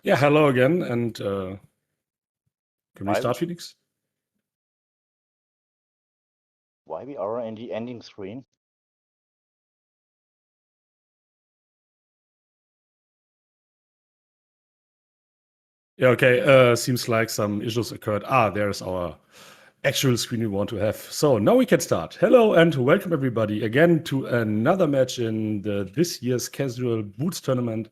Yeah, hello again, and can we Why- start, Phoenix? Why we are in the ending screen? Yeah, okay. Seems like some issues occurred. There's our actual screen we want to have. So now we can start. Hello and welcome everybody again to another match in this year's Casual Boots Tournament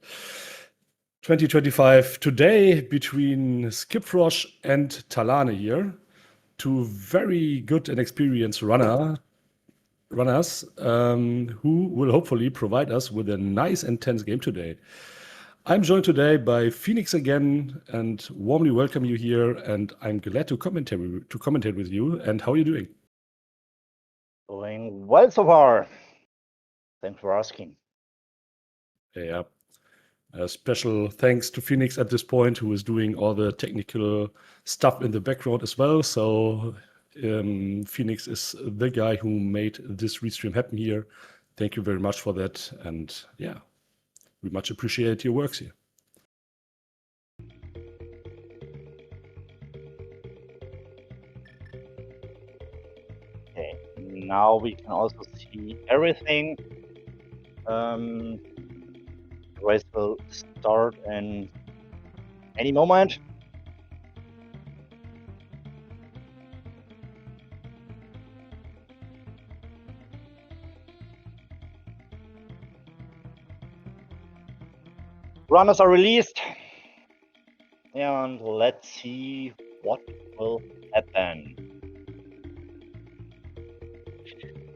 2025. Today between skipfrosch and thalane here, two very good and experienced runners who will hopefully provide us with a nice and tense game today. I'm joined today by Phoenix again and warmly welcome you here. And I'm glad to commentate with you. And how are you doing? Doing well so far. Thanks for asking. Yeah. Special thanks to Phoenix at this point, who is doing all the technical stuff in the background as well. So Phoenix is the guy who made this restream happen here. Thank you very much for that. And yeah, we much appreciate your works here. Okay, now we can also see everything. The race will start in any moment. Runners are released. And let's see what will happen.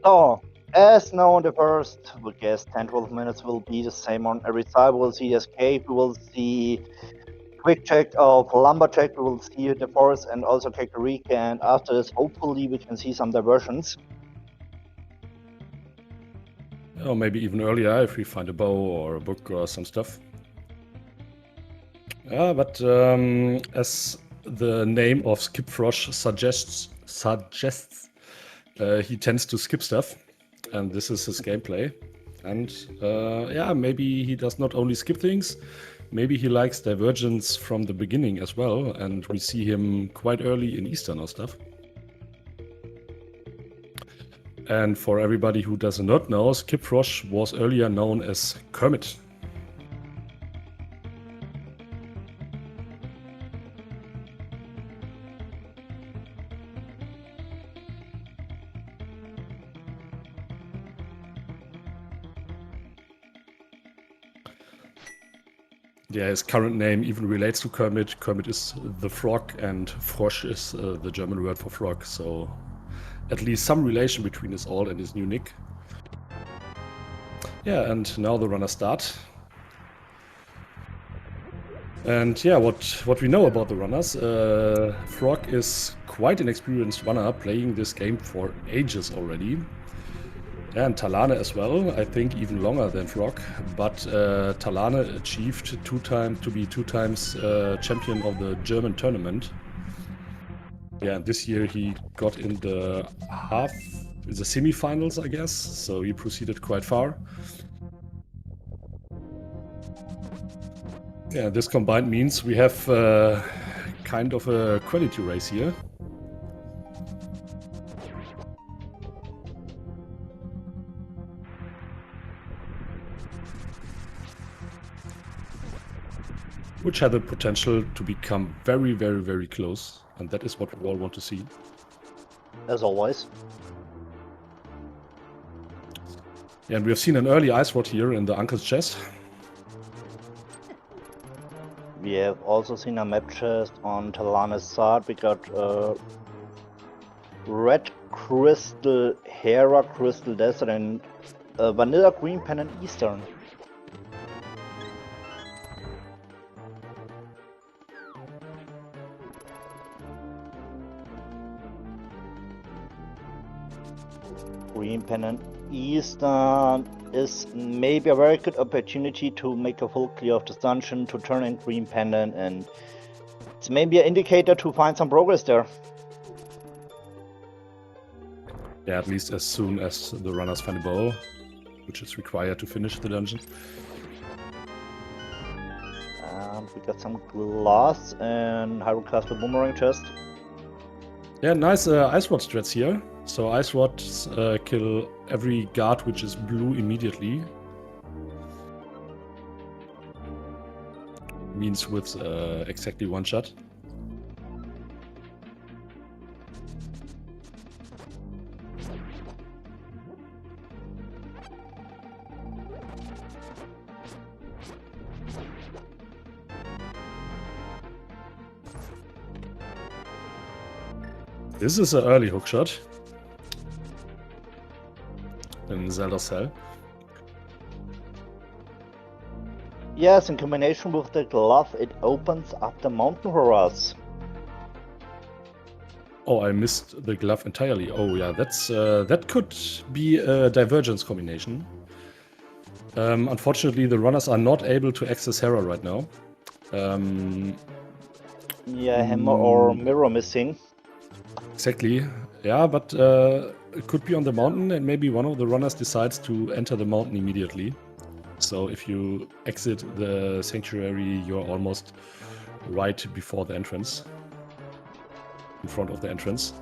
So, as known, the first, we guess 10-12 minutes will be the same on every side. We'll see escape, we will see quick check of lumberjack, we will see the forest and also Kakarika, and after this, hopefully we can see some diversions. Or maybe even earlier if we find a bow or a book or some stuff. But as the name of skipfrosch suggests, he tends to skip stuff, and this is his gameplay. And yeah, maybe he does not only skip things, maybe he likes divergence from the beginning as well, and we see him quite early in Eastern or stuff. And for everybody who does not know, skipfrosch was earlier known as Kermit. Yeah, his current name even relates to Kermit. Kermit is the frog, and Frosch is the German word for frog. So at least some relation between his old and his new nick. Yeah, and now the runners start. And yeah, what we know about the runners, Frog is quite an experienced runner, playing this game for ages already. And thalane as well, I think even longer than Frog. But thalane achieved to be two times champion of the German tournament. Yeah, this year he got in the semifinals, I guess. So he proceeded quite far. Yeah, this combined means we have kind of a quality race here. Which had the potential to become very, very, very close. And that is what we all want to see. As always. Yeah, and we have seen an early ice rod here in the uncle's chest. We have also seen a map chest on Talane's side. We got red crystal, Hera crystal desert, and vanilla green pennant eastern. Green pennant eastern is maybe a very good opportunity to make a full clear of the dungeon, to turn in green pennant, and it's maybe an indicator to find some progress there. Yeah, at least as soon as the runners find a bow, which is required to finish the dungeon. And we got some glass and Hyrocastle boomerang chest. Yeah, nice ice rod strats here. So ice rods kill every guard which is blue immediately. Means with exactly one shot. This is an early hookshot in Zelda Cell. Yes, in combination with the glove, it opens up the mountain for us. Oh, I missed the glove entirely. Oh yeah, that's that could be a divergence combination. Unfortunately, the runners are not able to access Hera right now. Yeah, hammer or mirror missing. Exactly. Yeah, but it could be on the mountain, and maybe one of the runners decides to enter the mountain immediately. So if you exit the sanctuary, you're almost right before the entrance. In front of the entrance.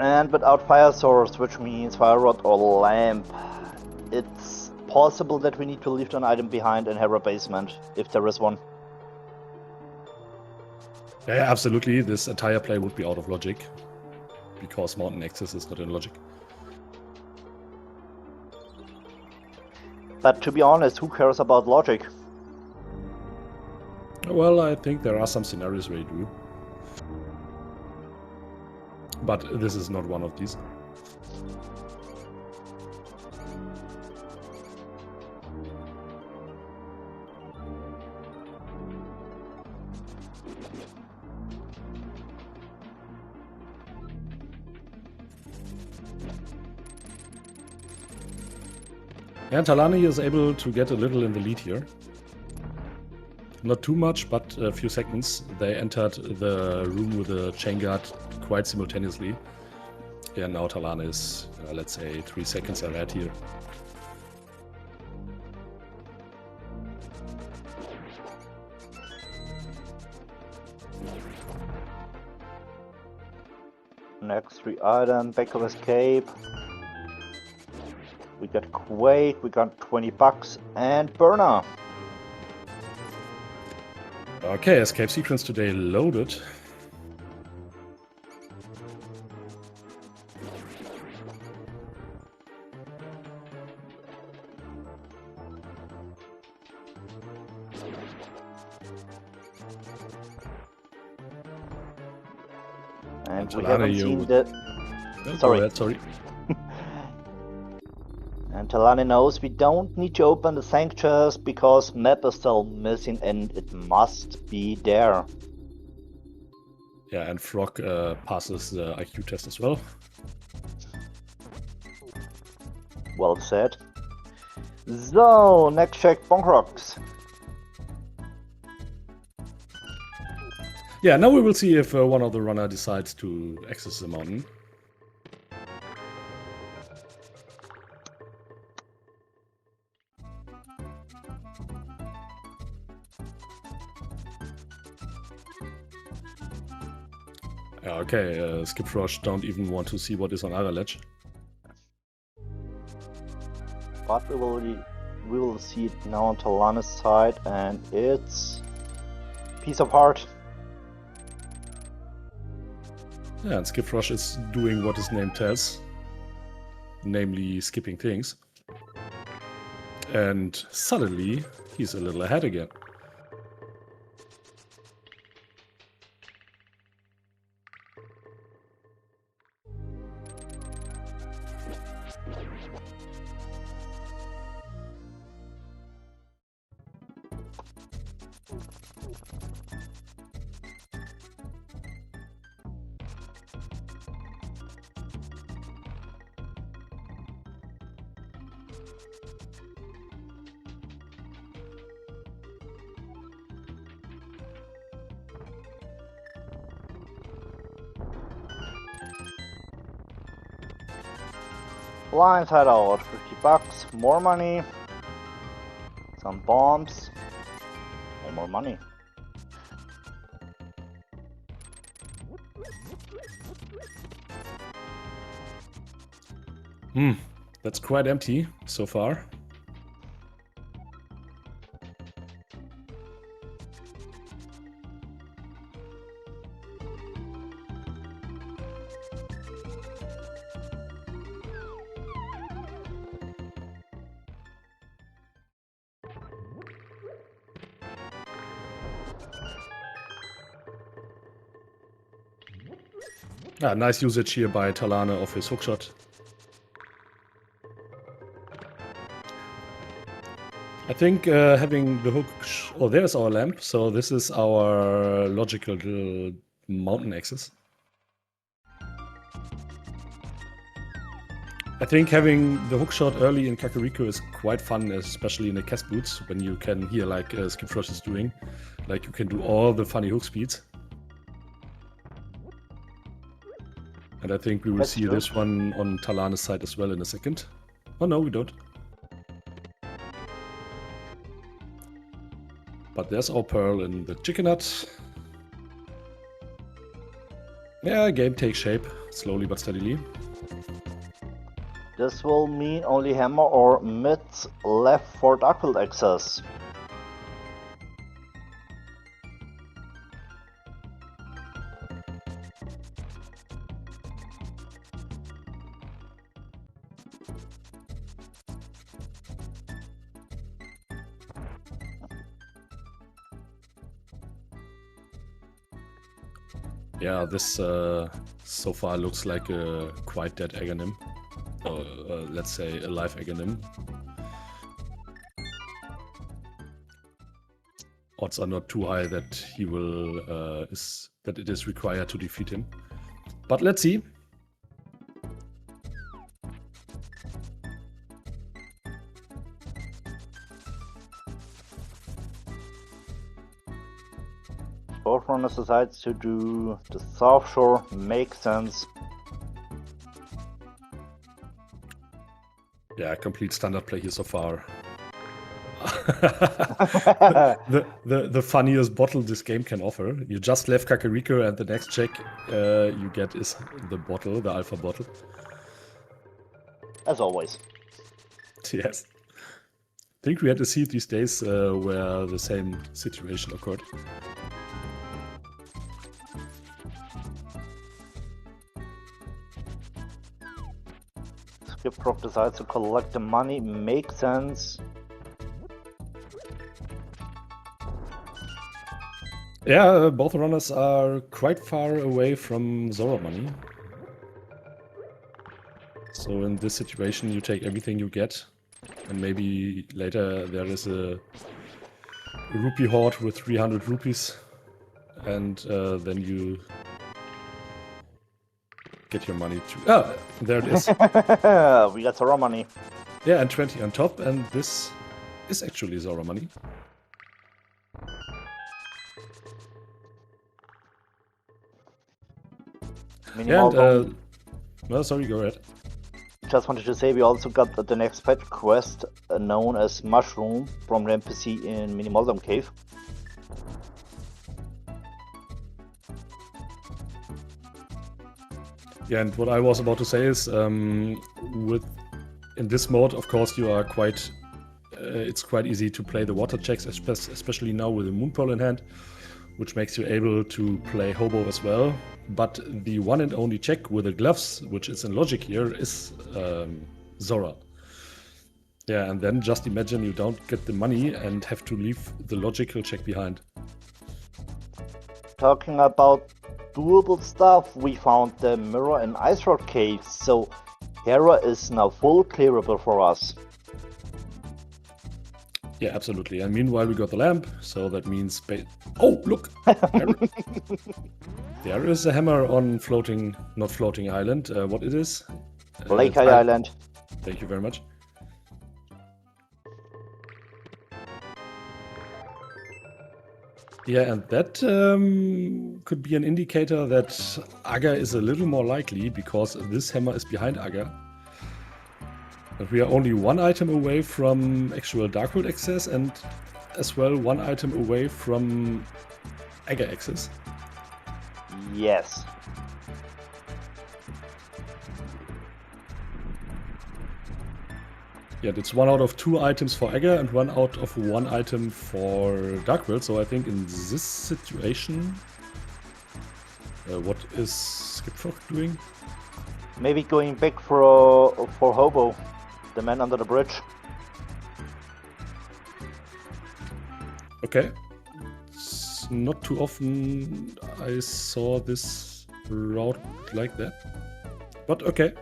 And without fire source, which means fire rod or lamp, it's possible that we need to leave an item behind in Hera basement, if there is one. Yeah, absolutely. This entire play would be out of logic, because mountain access is not in logic. But to be honest, who cares about logic? Well, I think there are some scenarios where you do. But this is not one of these. And thalane is able to get a little in the lead here. Not too much, but a few seconds. They entered the room with the chain guard quite simultaneously. Yeah, now thalane is, let's say, 3 seconds ahead here. Next 3 item, back of escape. We got Quake, we got 20 bucks, and Burner. Okay, escape sequence today loaded. And we thalane, haven't seen the... Oh, Sorry. go ahead, sorry. And thalane knows we don't need to open the sanctuaries because map is still missing and it must be there. Yeah, and Frog passes the IQ test as well. Well said. So, next check, Bonk Rocks. Yeah, now we will see if one of the runner decides to access the mountain. Okay, skipfrosch don't even want to see what is on other ledge. But we will see it now on Thalane's side, and it's piece of heart. Yeah, and skipfrosch is doing what his name tells, namely skipping things. And suddenly, he's a little ahead again. Lines head out, 50 bucks, more money, some bombs. And more money. That's quite empty so far. Ah, nice usage here by thalane of his hookshot. I think having the hook... Oh, there's our lamp. So this is our logical mountain axis. I think having the hookshot early in Kakariko is quite fun, especially in the cast boots, when you can hear like skipfrosch is doing. Like you can do all the funny hook speeds. And I think we will see this one on Thalane's side as well in a second. Oh no, we don't. But there's our pearl in the chicken nut. Yeah, game takes shape, slowly but steadily. This will mean only hammer or mid left for Darkfield access. Yeah, this so far looks like a quite dead Aghanim. Or let's say a live Aghanim. Odds are not too high that he will that it is required to defeat him. But let's see. Both runners decide to do the South Shore, makes sense. Yeah, complete standard play here so far. the funniest bottle this game can offer. You just left Kakariko and the next check you get is the bottle, the alpha bottle. As always. Yes. I think we had to see these days where the same situation occurred. skipfrosch decides to collect the money, makes sense. Yeah, both runners are quite far away from Zora money. So in this situation you take everything you get, and maybe later there is a rupee hoard with 300 rupees, and then you get your money too. Ah, there it is. We got Zora money. Yeah, and 20 on top, and this is actually Zora money. Minimal And, no, sorry, go ahead. just wanted to say we also got the next pet quest known as Mushroom from the NPC in Minimaldom Cave. Yeah, and what I was about to say is, in this mode, of course, you are quite. It's quite easy to play the water checks, especially now with the Moon Pearl in hand, which makes you able to play Hobo as well. But the one and only check with the gloves, which is in logic here, is Zora. Yeah, and then just imagine you don't get the money and have to leave the logical check behind. Talking about doable stuff, we found the mirror in Ice Rock Cave, so Hera is now full clearable for us. Yeah, absolutely. And meanwhile, we got the lamp, so that means... Oh, look! There is a hammer on floating... not floating island. What it is? Lake Island. Thank you very much. Yeah, and that could be an indicator that Aga is a little more likely, because this hammer is behind Aga. But we are only one item away from actual Dark World access, and as well one item away from Egger access. Yes. Yeah, it's 1 out of 2 items for Egger and 1 out of 1 item for Darkwill. So I think in this situation, what is skipfrosch doing? Maybe going back for Hobo, the man under the bridge. Okay. It's not too often I saw this route like that. But okay.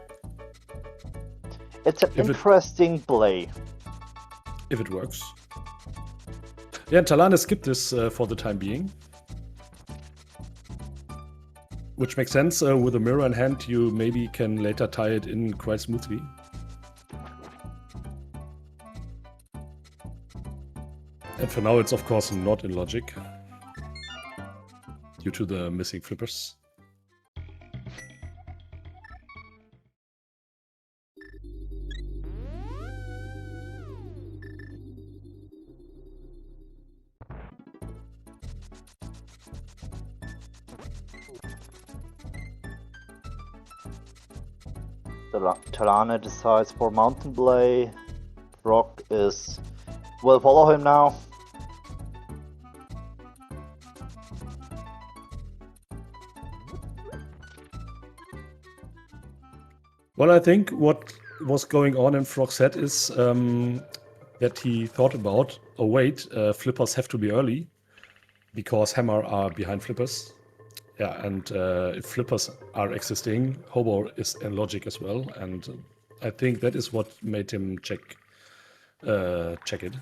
It's an interesting play. If it works. Yeah, thalane skipped this for the time being. Which makes sense. With a mirror in hand, you maybe can later tie it in quite smoothly. And for now, it's of course not in logic. Due to the missing flippers. Thalane decides for mountain play. Frog will follow him now. Well, I think what was going on in Frog's head is that he thought about, oh wait, flippers have to be early because hammer are behind flippers. Yeah, and if flippers are existing, Hobo is in logic as well, and I think that is what made him check it.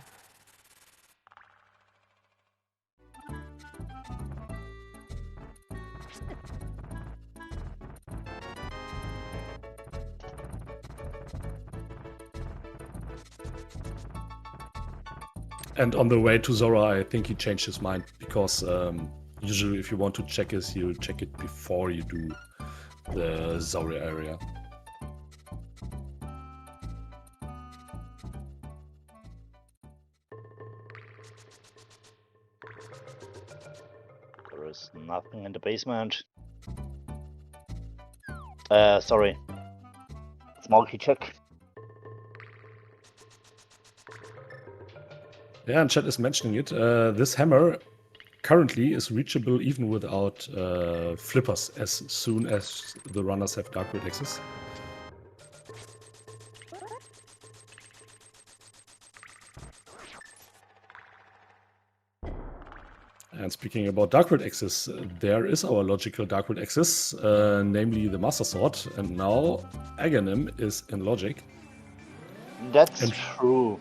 And on the way to Zora, I think he changed his mind because usually if you want to check this, you check it before you do the Zora area. There is nothing in the basement. Sorry. Small key check. Yeah, and chat is mentioning it. This hammer currently is reachable even without flippers as soon as the runners have Darkwill access. And speaking about Darkwill access, there is our logical Darkwill access, namely the Master Sword, and now Aghanim is in logic. That's true.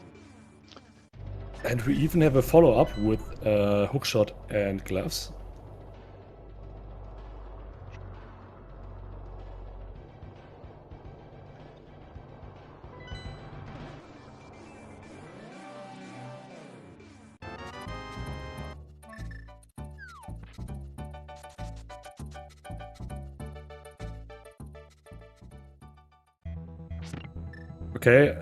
And we even have a follow-up with hookshot and gloves. Okay.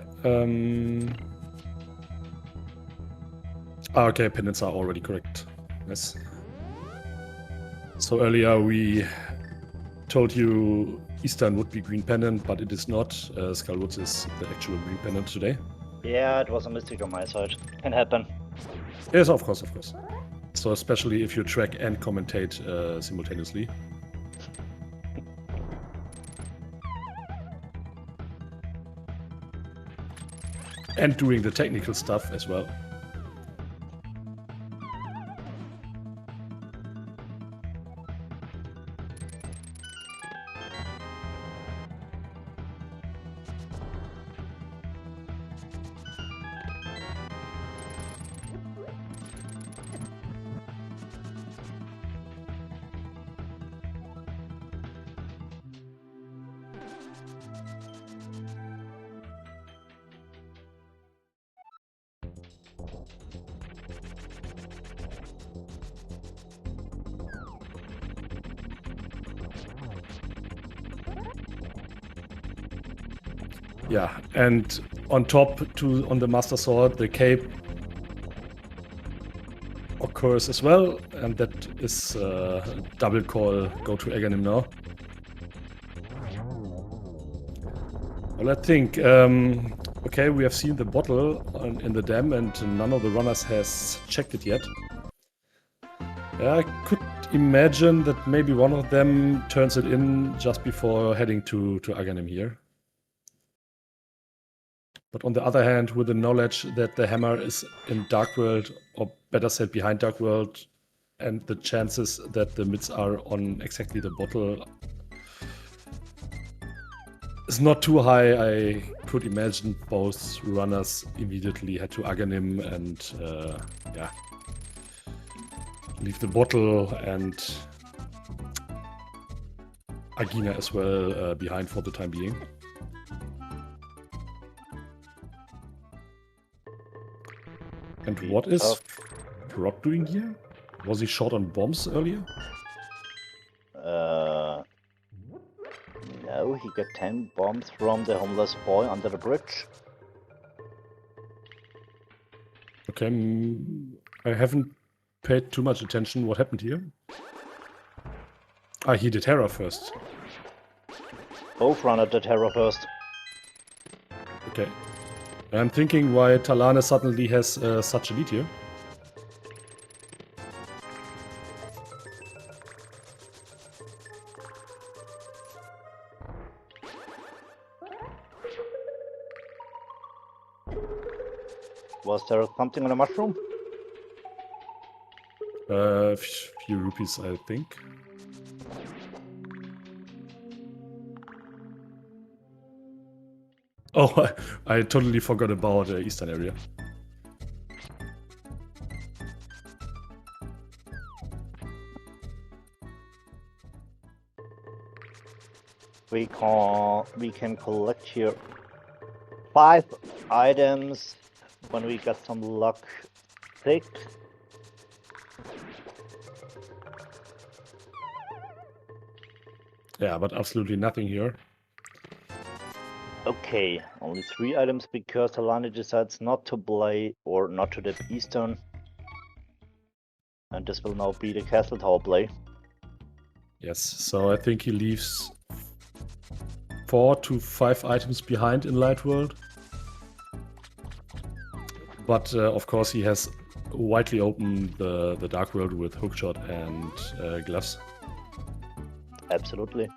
Okay, pendants are already correct. Yes. So earlier we told you Eastern would be green pendant, but it is not. Skullwoods is the actual green pendant today. Yeah, it was a mistake on my side. Can happen. Yes, of course, of course. So especially if you track and commentate simultaneously. And doing the technical stuff as well. Yeah, and on top on the Master Sword, the cape occurs as well, and that is double call, go to Aganim now. Well, I think, okay, we have seen the bottle in the dam and none of the runners has checked it yet. Yeah, I could imagine that maybe one of them turns it in just before heading to Aganim here. But on the other hand, with the knowledge that the hammer is in Dark World, or better said behind Dark World, and the chances that the mids are on exactly the bottle is not too high, I could imagine both runners immediately head to Aganim and yeah, leave the bottle and Agina as well behind for the time being. And what is Frog doing here? Was he short on bombs earlier? No, he got 10 bombs from the homeless boy under the bridge. Okay, I haven't paid too much attention. What happened here? Ah, he did Terra first. Both runners did Terra first. Okay. I'm thinking why Thalane suddenly has such a lead here. Was there something on the mushroom? Few rupees, I think. Oh, I totally forgot about the eastern area. We can collect here 5 items when we got some luck. 6. Yeah, but absolutely nothing here. Okay, only 3 items because Thalane decides not to play or not to dip Eastern. And this will now be the Castle Tower play. Yes, so I think he leaves 4 to 5 items behind in Light World. But of course he has widely opened the Dark World with Hookshot and Gloves. Absolutely.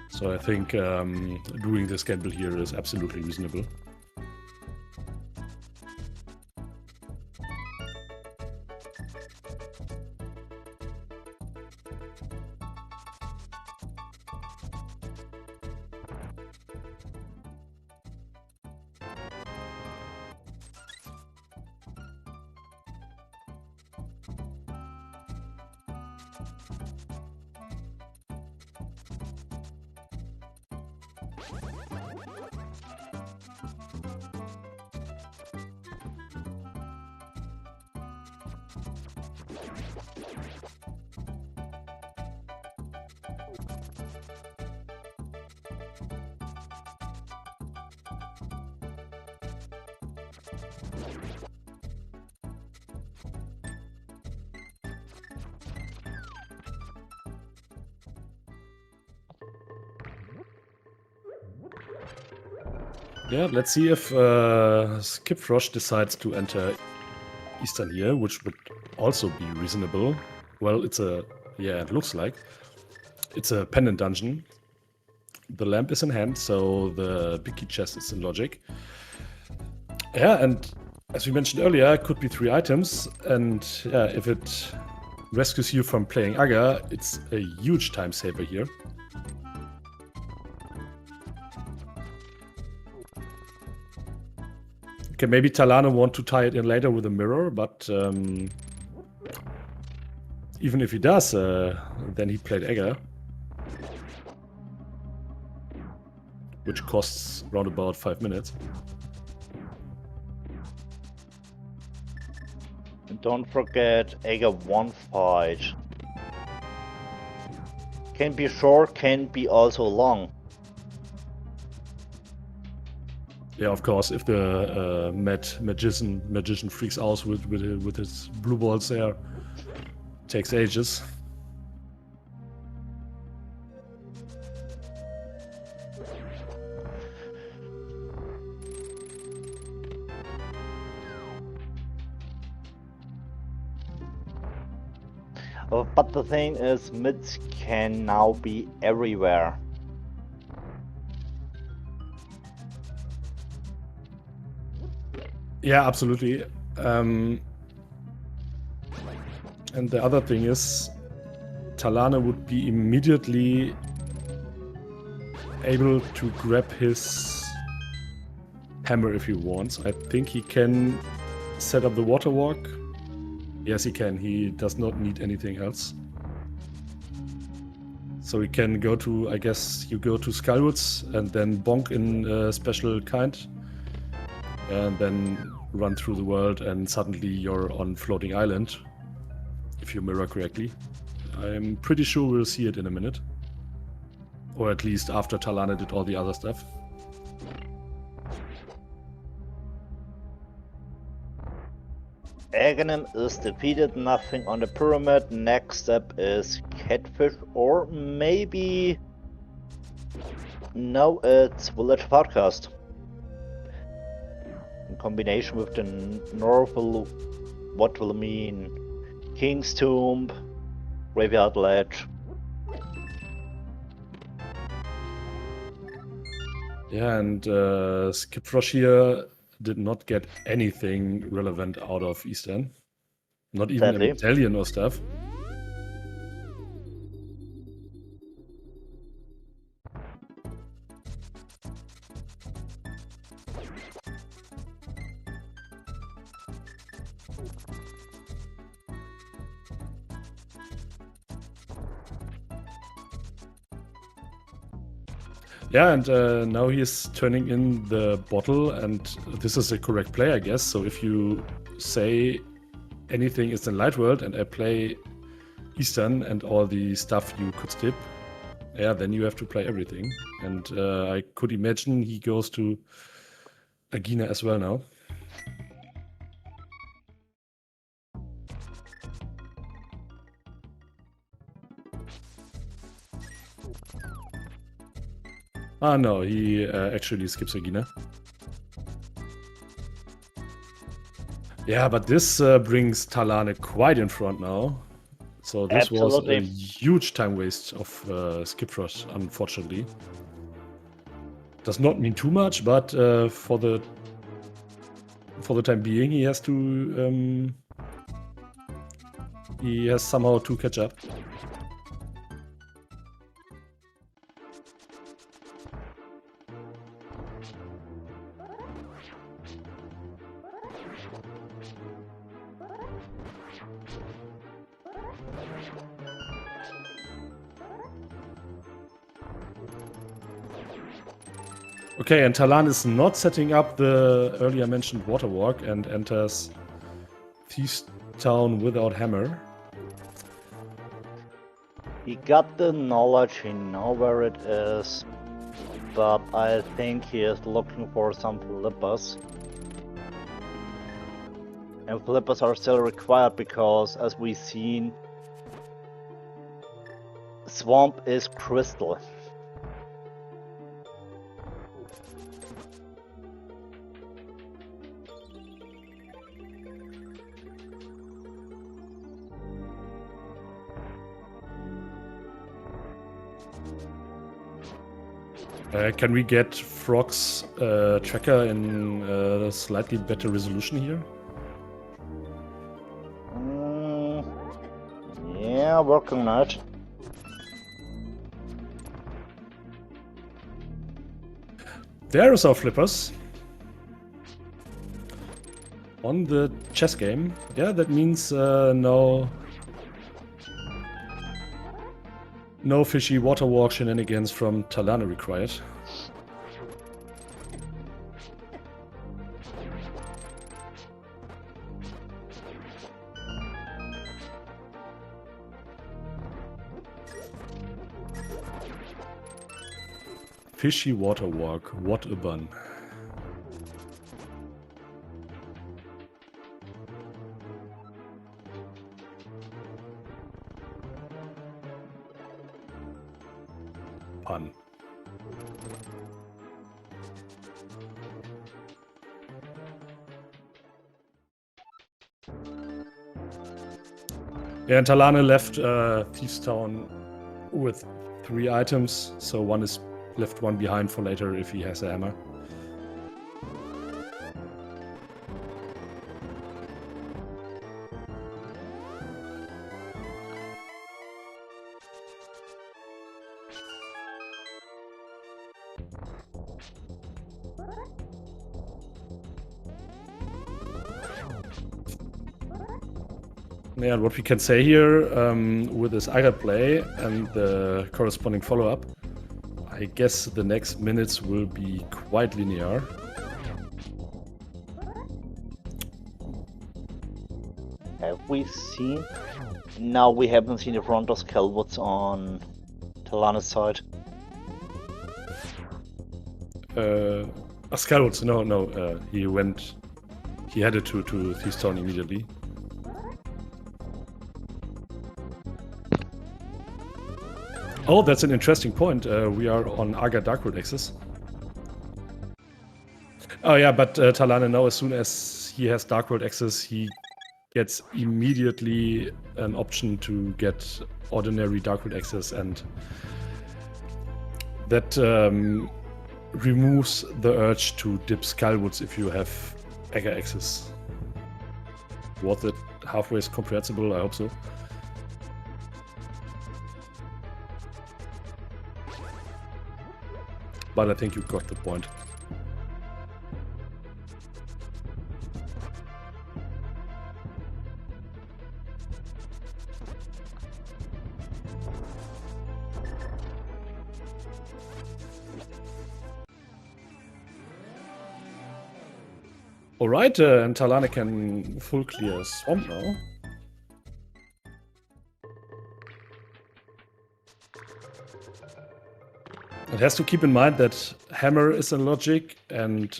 So I think doing this gamble here is absolutely reasonable. Yeah, let's see if skipfrosch decides to enter Eastern here, which would also be reasonable. Well, it's a... yeah, it looks like. It's a pendant dungeon. The lamp is in hand, so the big key chest is in logic. Yeah, and as we mentioned earlier, it could be 3 items, and yeah, if it rescues you from playing Aga, it's a huge time saver here. Okay, maybe Thalane want to tie it in later with a mirror, but even if he does, then he played Aga, which costs around about 5 minutes. And don't forget Aga 1 fight. Can be short, can be also long. Yeah, of course, if the magician freaks out with his blue balls there, takes ages. But the thing is, mids can now be everywhere. Yeah, absolutely. And the other thing is, Thalane would be immediately able to grab his hammer if he wants. I think he can set up the water walk. Yes, he can. He does not need anything else. So we can go to, I guess, you go to Skywoods and then bonk in a special kind. And then run through the world and suddenly you're on Floating Island. If you mirror correctly. I'm pretty sure we'll see it in a minute. Or at least after Thalane did all the other stuff. Aghanim is defeated, nothing on the pyramid. Next step is Catfish, or maybe... No, it's Village Podcast. In combination with the normal, what will mean King's Tomb, Graveyard Ledge. Yeah, and skipfrosch here did not get anything relevant out of Eastern. Not even Sadly. a medallion or stuff. Yeah, and now he is turning in the bottle, and this is the correct play, I guess. So if you say anything is in Light World and I play Eastern and all the stuff you could skip, yeah, then you have to play everything. And I could imagine he goes to Agina as well now. Ah, no, he actually skips Agina. Yeah, but this brings Thalane quite in front now. So this Absolutely. was a huge time waste of skipfrosch, unfortunately. Does not mean too much, but for the time being, he has to he has somehow to catch up. Okay, and Thalane is not setting up the earlier mentioned water walk and enters Thieves Town without hammer. He got the knowledge, he knows where it is, but I think he is looking for some flippers. And flippers are still required because, as we've seen, Swamp is crystal. Can we get Frog's tracker in a slightly better resolution here? Yeah, working on it. There's our flippers. On the chess game. Yeah, that means no fishy water walk shenanigans from Thalane required. Fishy water walk, what a bun. pun. Yeah, and thalane left Thieves Town with 3 items, so one is left one behind for later if he has a hammer. Yeah, and what we can say here with this Aga play and the corresponding follow-up, I guess the next minutes will be quite linear. Have we seen? No, we haven't seen the front of Skelwoods on Thalane's side. Skelwoods, no, he headed to Thieves Town immediately. Oh, that's an interesting point. We are on Aga Darkroad axis. Oh yeah, but thalane now, as soon as he has Darkroad access, he gets immediately an option to get ordinary Darkroad access, and that removes the urge to dip Skullwoods if you have Aga access. Was it halfway comprehensible? I hope so. But I think you got the point. Alright, and thalane can full clear Swamp now. It has to keep in mind that hammer is in logic, and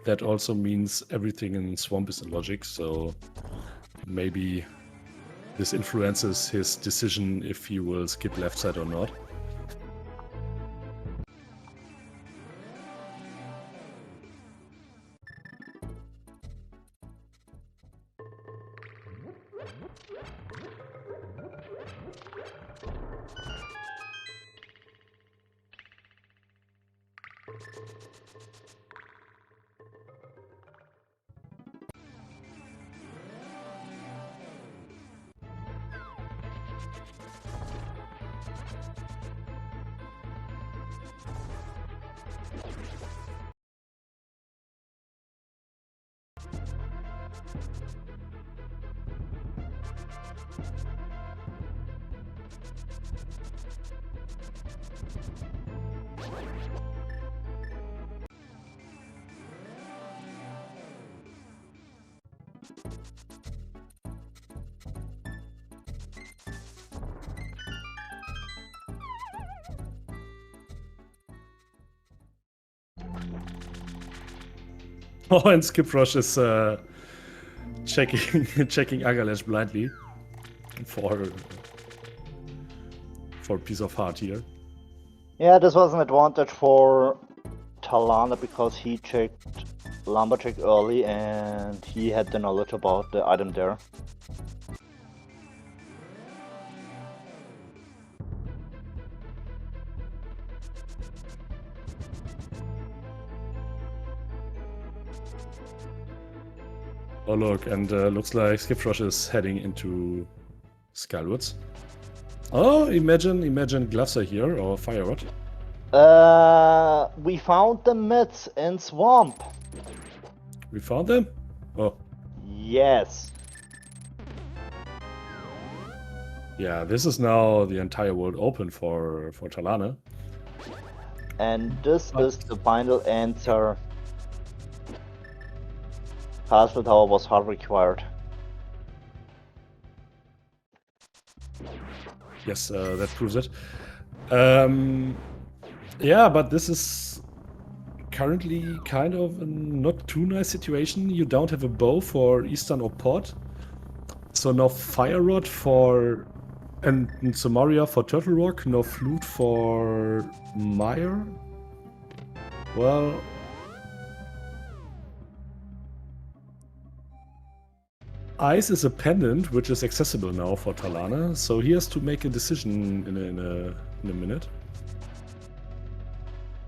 that also means everything in Swamp is in logic, so maybe this influences his decision if he will skip left side or not. Oh, and skipfrosch is checking Agalash blindly for a piece of heart here. Yeah, this was an advantage for thalane because he checked Lumberjack early and he had the knowledge about the item there. Oh look, and looks like skipfrosch is heading into Skullwoods. Oh, imagine gloves are here, or fire rod. We found the myths in Swamp. We found them? Oh. Yes. Yeah, this is now the entire world open for thalane. And this is the final answer. Castle Tower was hard required. Yes, that proves it. Yeah, but this is currently kind of a not too nice situation. You don't have a bow for Eastern or Port. So now Fire Rod for And Samaria for Turtle Rock, no flute for Meyer. Well, Ice is a pendant which is accessible now for Thalane, so he has to make a decision in a minute.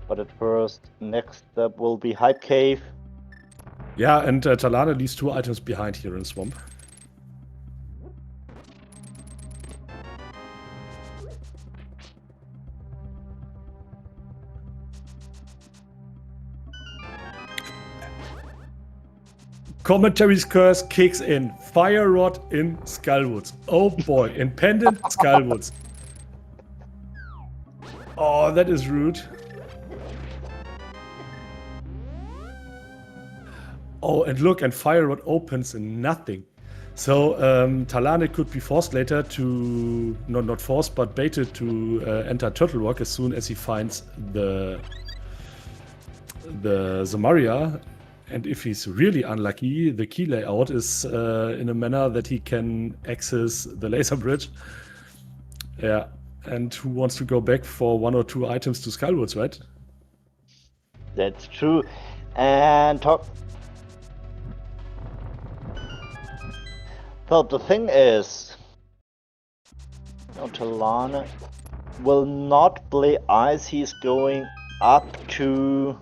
But at first, next step will be Hype Cave. Yeah, and Thalane leaves 2 items behind here in Swamp. Commentary's curse kicks in. Fire Rod in Skullwoods. Oh boy, in Pendant Skullwoods. Oh, that is rude. Oh, and look, and Fire Rod opens in nothing. So Thalane could be forced later to, not forced, but baited to enter Turtle Rock as soon as he finds the Zamaria. And if he's really unlucky, the key layout is in a manner that he can access the laser bridge. Yeah, and who wants to go back for 1 or 2 items to Skullwoods, right? That's true. And talk. So the thing is, Thalane will not play Ice. He's going up to.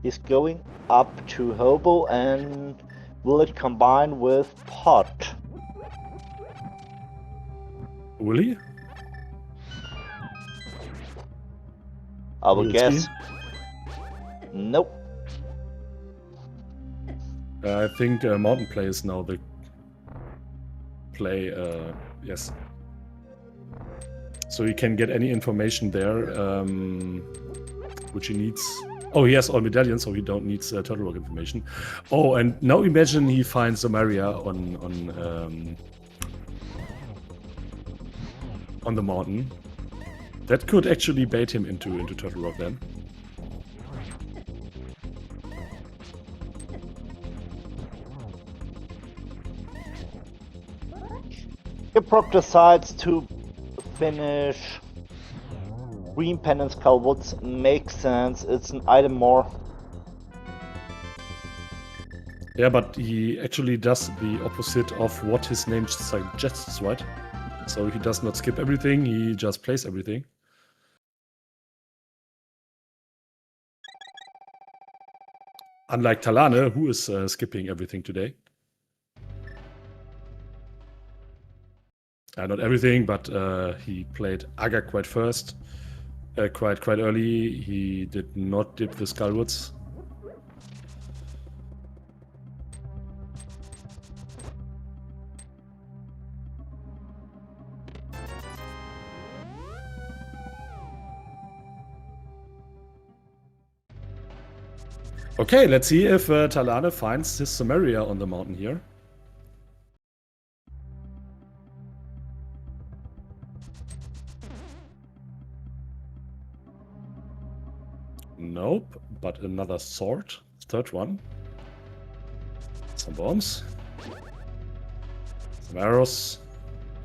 He's going up to Hobo, and will it combine with Pot? Will he? I will Will it guess. see? Nope. I think Mountain Play is now the play, yes. So he can get any information there, which he needs. Oh, he has all medallions, so he don't need Turtle Rock information. Oh, and now imagine he finds Zamaria on the mountain. That could actually bait him into Turtle Rock then. Skipfrosch decides to finish Green Pendant Skullwoods. Makes sense, it's an item more. Yeah, but he actually does the opposite of what his name suggests, right? So he does not skip everything, he just plays everything. Unlike Thalane, who is skipping everything today. Not everything, but he played Aga quite first, quite early. He did not dip the Skullwoods. Okay, let's see if Thalane finds his Samaria on the mountain here. Nope, but another sword. 3rd one. Some bombs. Some arrows.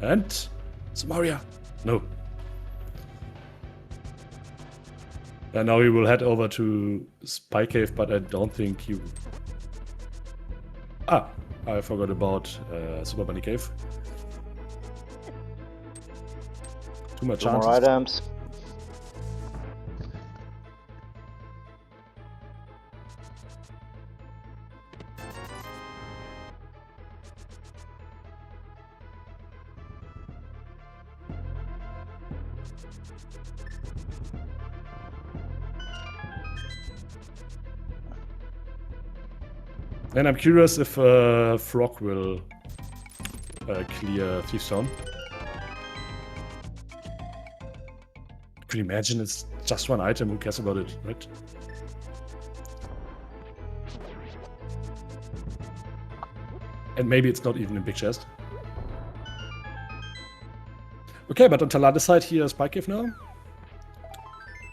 And Samaria. No. And now he will head over to Spy Cave, but I don't think he... Ah, I forgot about Super Bunny Cave. Too much chances. More items. And I'm curious if Frog will clear Thief's Town. Could you imagine it's just 1 item, who cares about it, right? And maybe it's not even a big chest. Okay, but on Thalane's side here, Spy Cave now.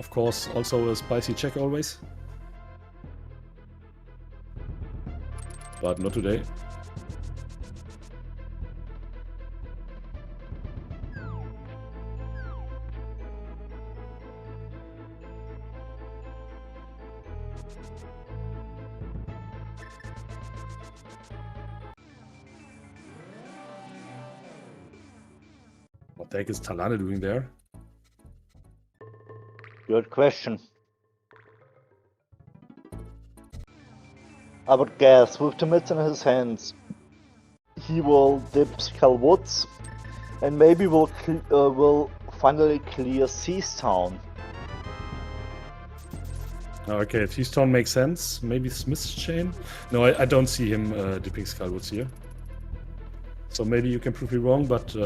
Of course, also a spicy check always. but not today. What the heck is thalane doing there? Good question. I would guess with the mitts in his hands, he will dip Skull Woods and maybe will finally clear Seastown. Okay, Seastown makes sense. Maybe Smith's Chain? No, I don't see him dipping Skullwoods here. So maybe you can prove me wrong, but...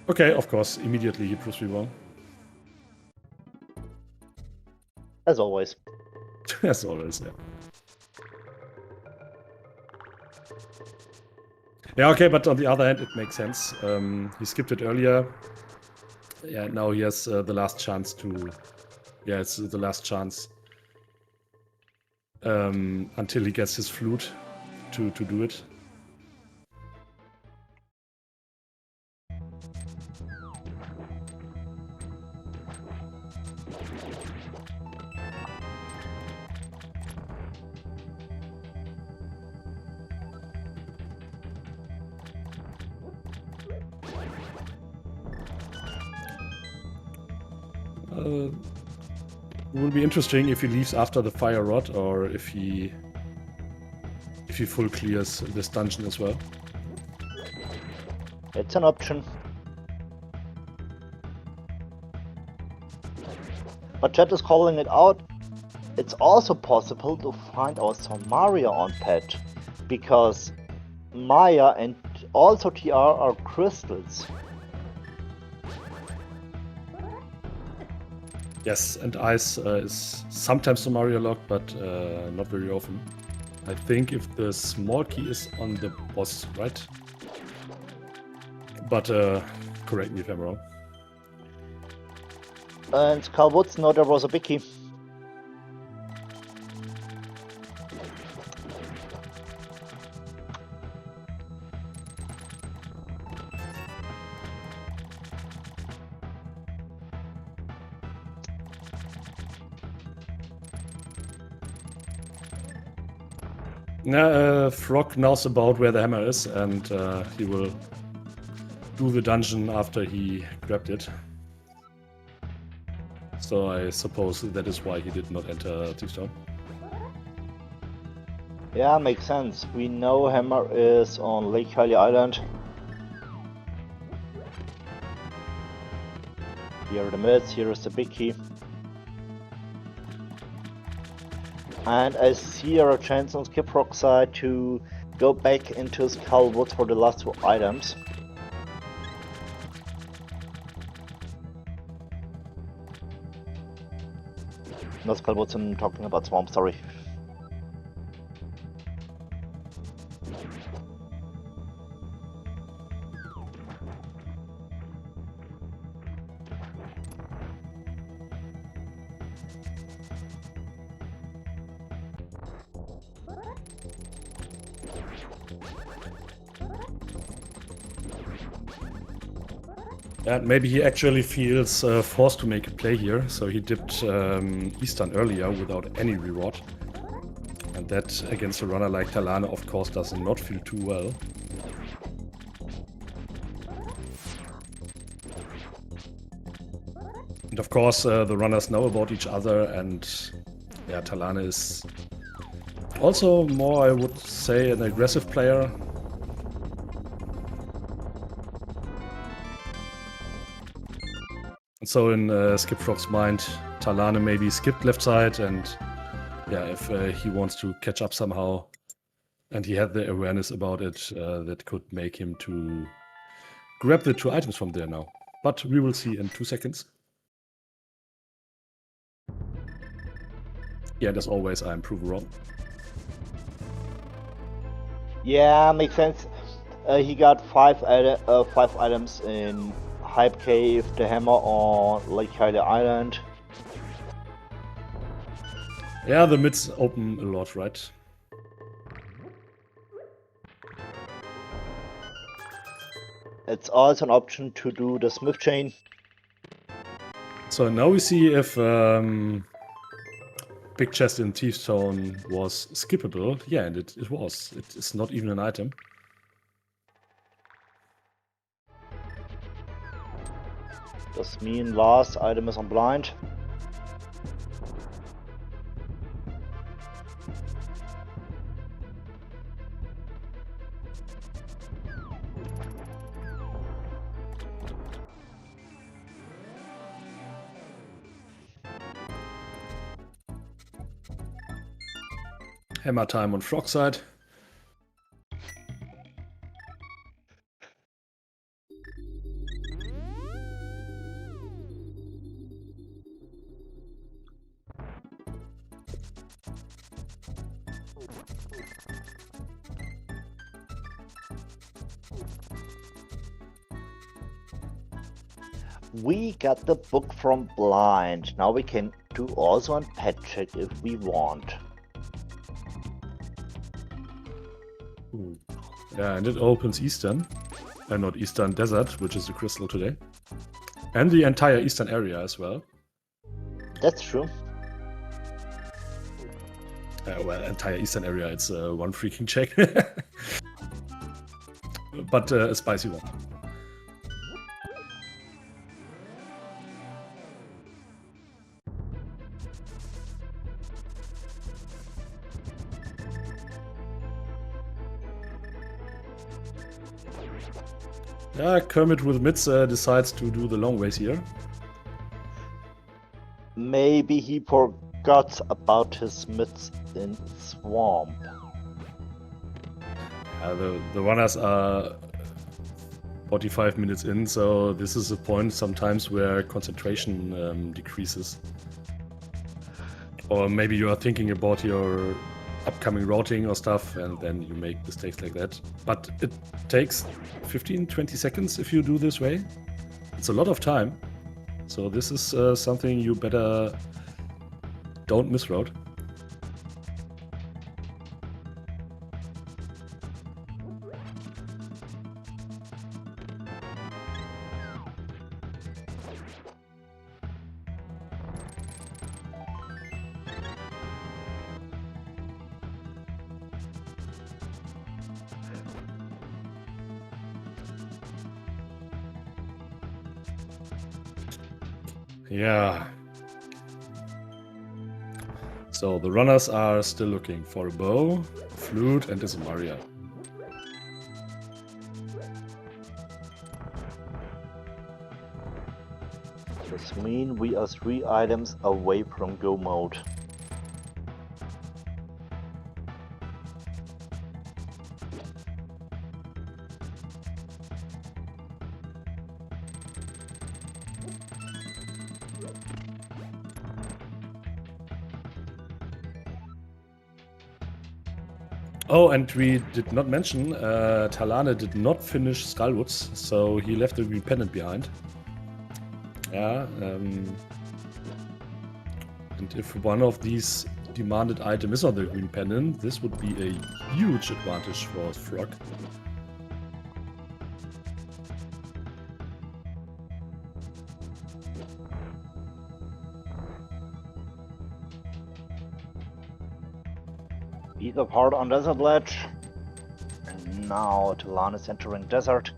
Okay, of course, immediately he proves me wrong. As always. As always, yeah. Yeah, okay, but on the other hand, it makes sense. He skipped it earlier. Yeah, now he has the last chance to... Yeah, it's the last chance. Until he gets his flute to do it. It will be interesting if he leaves after the fire rod or if he full clears this dungeon as well. It's an option. But chat is calling it out. It's also possible to find our Somaria on pet, because Maya and also TR are crystals. Yes, and ice is sometimes Somaria locked, but not very often. I think if the small key is on the boss, right? But correct me if I'm wrong. And Skull Woods, no, there was a big key. Frog knows about where the hammer is, and he will do the dungeon after he grabbed it. So I suppose that is why he did not enter Seastown. Yeah, makes sense. We know hammer is on Lake Hylia Island. Here are the mids, here is the big key. And I see a chance on skipfrosch side to go back into Skull Woods for the last two items. Not Skull Woods, I'm talking about Swamp, sorry. And maybe he actually feels forced to make a play here, so he dipped Eastern earlier without any reward. And that against a runner like thalane, of course, does not feel too well. And of course, the runners know about each other, and yeah, thalane is also more, I would say, an aggressive player. So in skipfrosch's mind, thalane maybe skipped left side, and yeah, if he wants to catch up somehow, and he had the awareness about it, that could make him to grab the two items from there now. But we will see in 2 seconds. Yeah, and as always, I'm proven wrong. Yeah, makes sense. He got five items in Pipe Cave, the Hammer, or Lake Hylia Island. Yeah, the mids open a lot, right? It's also an option to do the Smith Chain. So now we see if Big Chest in Thief's Town was skippable. Yeah, and it was. It's not even an item. Does mean last item is on blind. Hammer time on Frog side. We got the book from blind. Now we can do also a pet check if we want. Ooh. Yeah, and it opens Eastern. Not Eastern Desert, which is the crystal today. And the entire Eastern area as well. That's true. Well, entire Eastern area, it's one freaking check. But a spicy one. Yeah, Kermit with mids decides to do the long ways here. Maybe he forgot about his mitts in Swamp. The runners are 45 minutes in, so this is a point sometimes where concentration decreases. Or maybe you are thinking about your upcoming routing or stuff, and then you make mistakes like that. But it takes 15-20 seconds if you do this way. It's a lot of time. So this is something you better don't misroute. Yeah. So the runners are still looking for a bow, flute, and a Maria. This means we are 3 items away from go mode. Oh, and we did not mention, Thalane did not finish Skullwoods, so he left the green pendant behind. Yeah, and if one of these demanded items is on the green pendant, this would be a huge advantage for Frog. Beat apart on Desert Ledge. And now Thalane is entering Desert.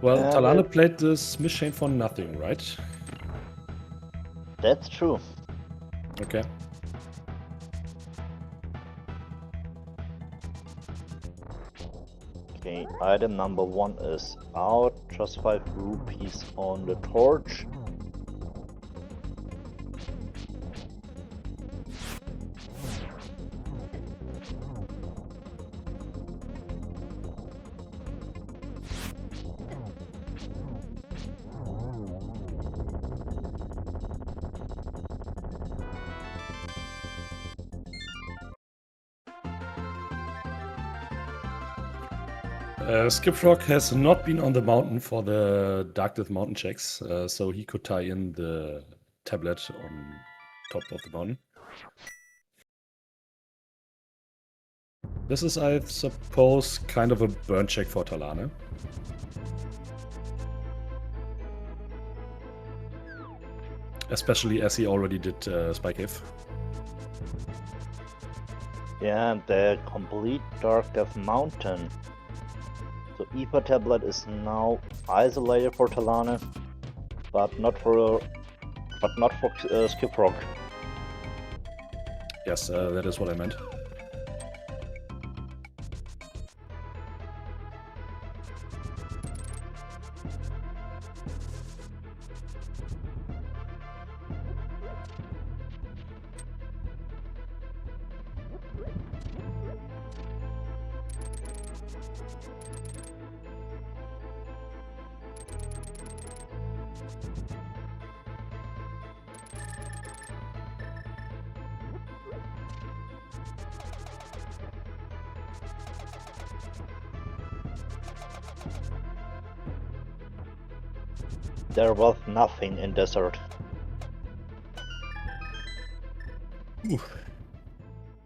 Well, And Thalane played the Smith chain for nothing, right? that's true. Okay. Okay, item number 1 is out. Just 5 rupees on the torch. skipfrosch has not been on the mountain for the Dark Death mountain checks, so he could tie in the tablet on top of the mountain. This is, I suppose, kind of a burn check for Thalane. Especially as he already did Spike Cave. Yeah, and the complete Dark Death Mountain. So Ether Tablet is now isolated for Thalane, but not for skipfrosch. Yes, that is what I meant. There was nothing in desert. Ooh.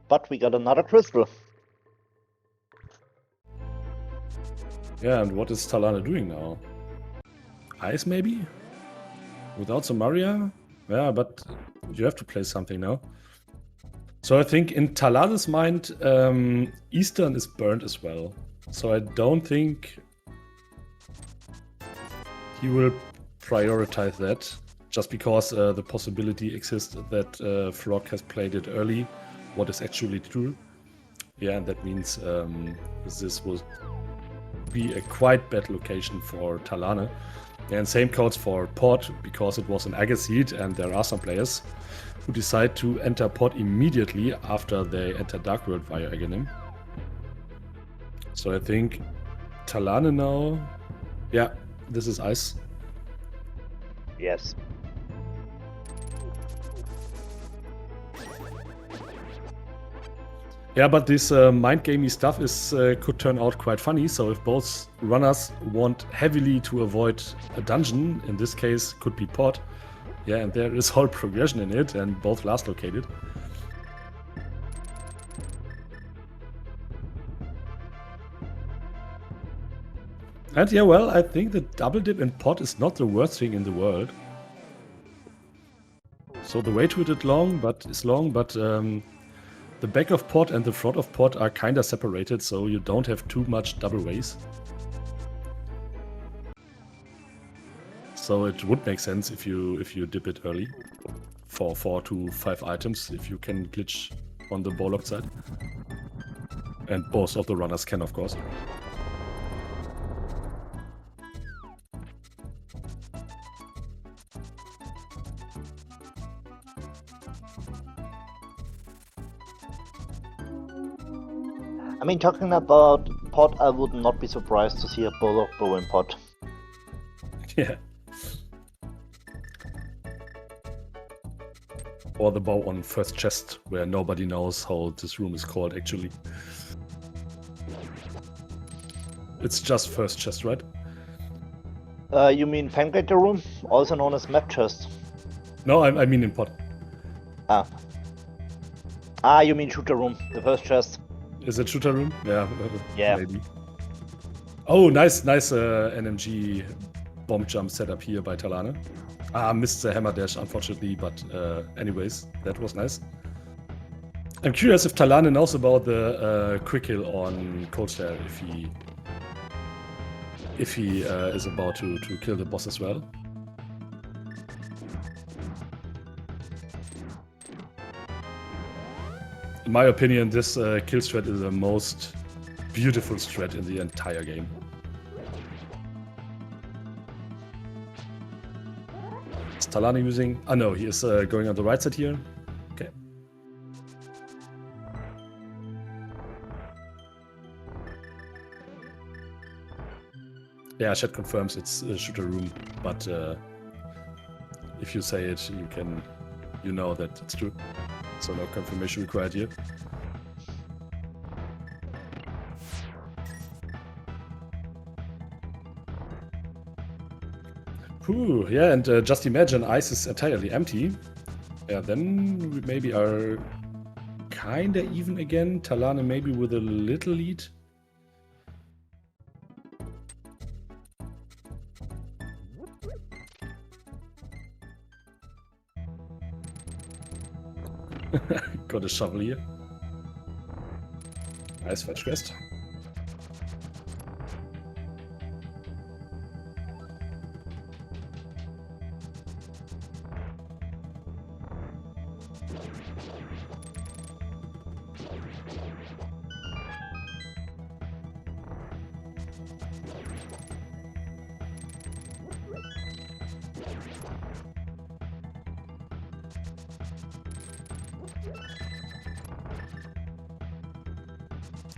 But we got another crystal. Yeah, and what is Thalane doing now? Ice, maybe? Without Samaria? Yeah, but you have to play something now. So I think in Thalane's mind, Eastern is burned as well. So I don't think he will prioritize that, just because the possibility exists that Frog has played it early, what is actually true. Yeah, and that means this will be a quite bad location for Thalane. And same codes for Port, because it was an Aga seed and there are some players who decide to enter Port immediately after they enter Dark World via Aghanim. So I think Thalane now, yeah, this is ice. Yes. Yeah, but this mind gamey stuff is could turn out quite funny. So if both runners want heavily to avoid a dungeon, in this case could be Port, yeah, and there is whole progression in it, and both last located. And yeah, well, I think the double dip in Pot is not the worst thing in the world. So the way to it is long, but the back of Pot and the front of Pot are kinda separated, so you don't have too much double ways. So it would make sense if you dip it early for 4 to 5 items, if you can glitch on the Bollock side. And both of the runners can, of course. I mean, talking about Pot, I would not be surprised to see a Bollock bow in Pot. Yeah. Or the bow on first chest, where nobody knows how this room is called actually. It's just first chest, right? You mean Fangator room, also known as map chest? No, I mean in Pot. You mean shooter room, the first chest. Is it shooter room? Yeah. Yeah. Maybe. Oh, nice NMG bomb jump setup here by Thalane. Missed the hammer dash, unfortunately, but anyways, that was nice. I'm curious if Thalane knows about the quick kill on Coldstare, if he if he is about to kill the boss as well. In my opinion, this kill strat is the most beautiful strat in the entire game. Is thalane using... Oh no, he is going on the right side here. Okay. Yeah, chat confirms it's a shooter room, but if you say it, you know that it's true. So no confirmation required here. Whew, yeah, and just imagine ice is entirely empty. Yeah, then we maybe are kinda even again. thalane maybe with a little lead. Got a shovel here. Nice fetch quest.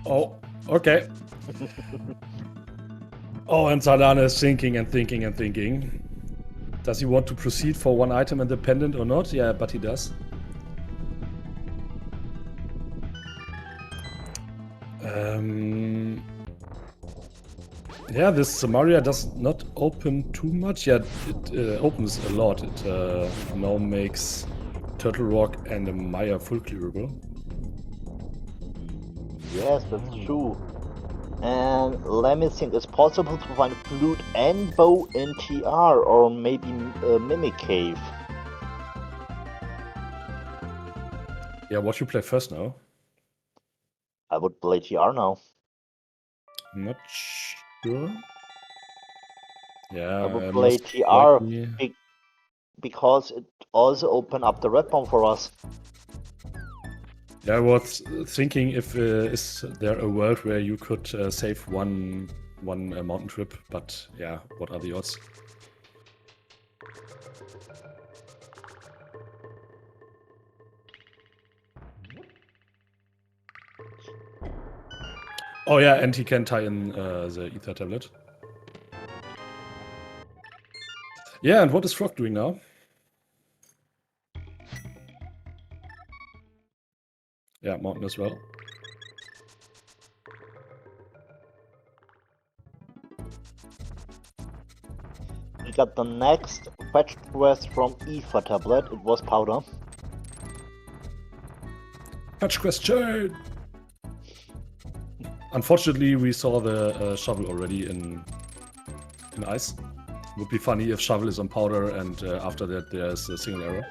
Oh, okay. Oh, and thalane is thinking and thinking and thinking. Does he want to proceed for one item independent or not? Yeah, but he does. Yeah, this Samaria does not open too much. Yeah, it opens a lot. It now makes Turtle Rock and a Maya full clearable. Yes, that's true. And let me think, it's possible to find flute and bow in TR, or maybe a mimic cave. Yeah, what you play first now? I would play TR now. Not sure. Yeah, I would play TR because it also opened up the red bomb for us. Yeah, I was thinking if is there a world where you could save one mountain trip, but yeah, what are the odds? Oh yeah, and he can tie in the ether tablet. Yeah, and what is Frog doing now? Yeah, mountain as well. We got the next fetch quest from ether tablet. It was powder. Fetch question! Unfortunately, we saw the shovel already in ice. Would be funny if shovel is on powder and after that there's a single arrow.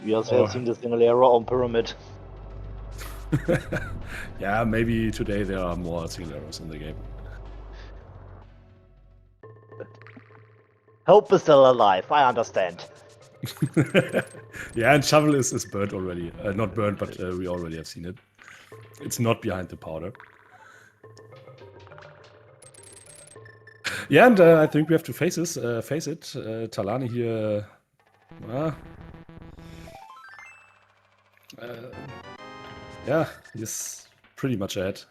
We also have seen the single arrow on pyramid. Yeah, maybe today there are more single arrows in the game. Hope is still alive, I understand. Yeah, and shovel is burnt already. Not burnt, but we already have seen it. It's not behind the powder. Yeah, and I think we have to face it. Thalane here... yeah, he's pretty much ahead.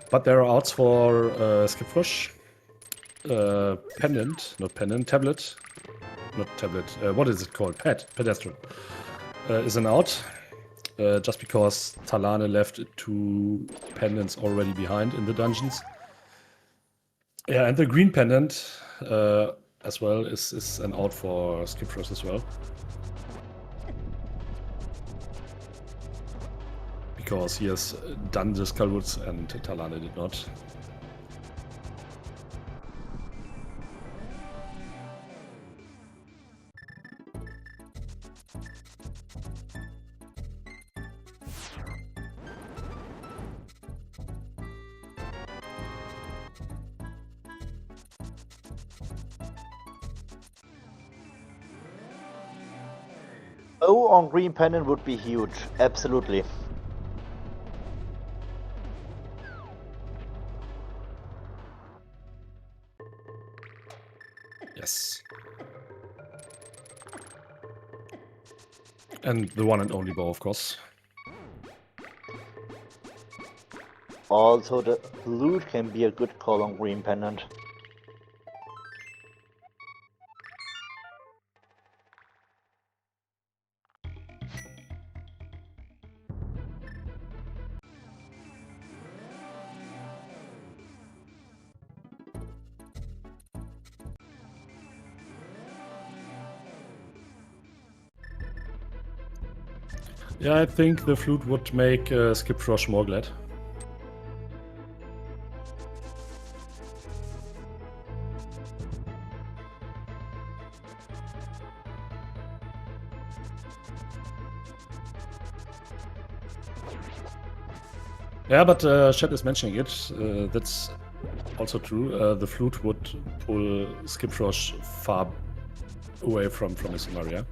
But there are outs for skipfrosch. Pendant, not pendant, tablet. Not tablet, what is it called? Pedestrian. Is an out. Just because thalane left 2 pendants already behind in the dungeons. Yeah, and the green pendant as well is an out for skipfrosch as well. because he has done the Skull Woods and Thalane did not. Oh, on green pennant would be huge. Absolutely. Yes. And the one and only bow, of course. Also, the loot can be a good call on green pennant. Yeah, I think the flute would make skipfrosch more glad. Yeah, but Chat is mentioning it. That's also true. The flute would pull skipfrosch far away from his area.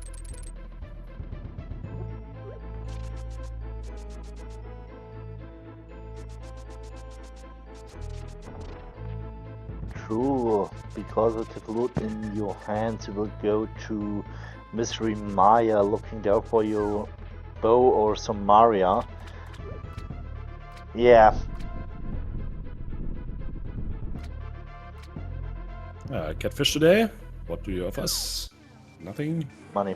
True, because with the flute in your hands, you will go to Mystery Maya looking there for your bow or some Maria. Yeah. Catfish today. What do you offer us? Nothing. Money.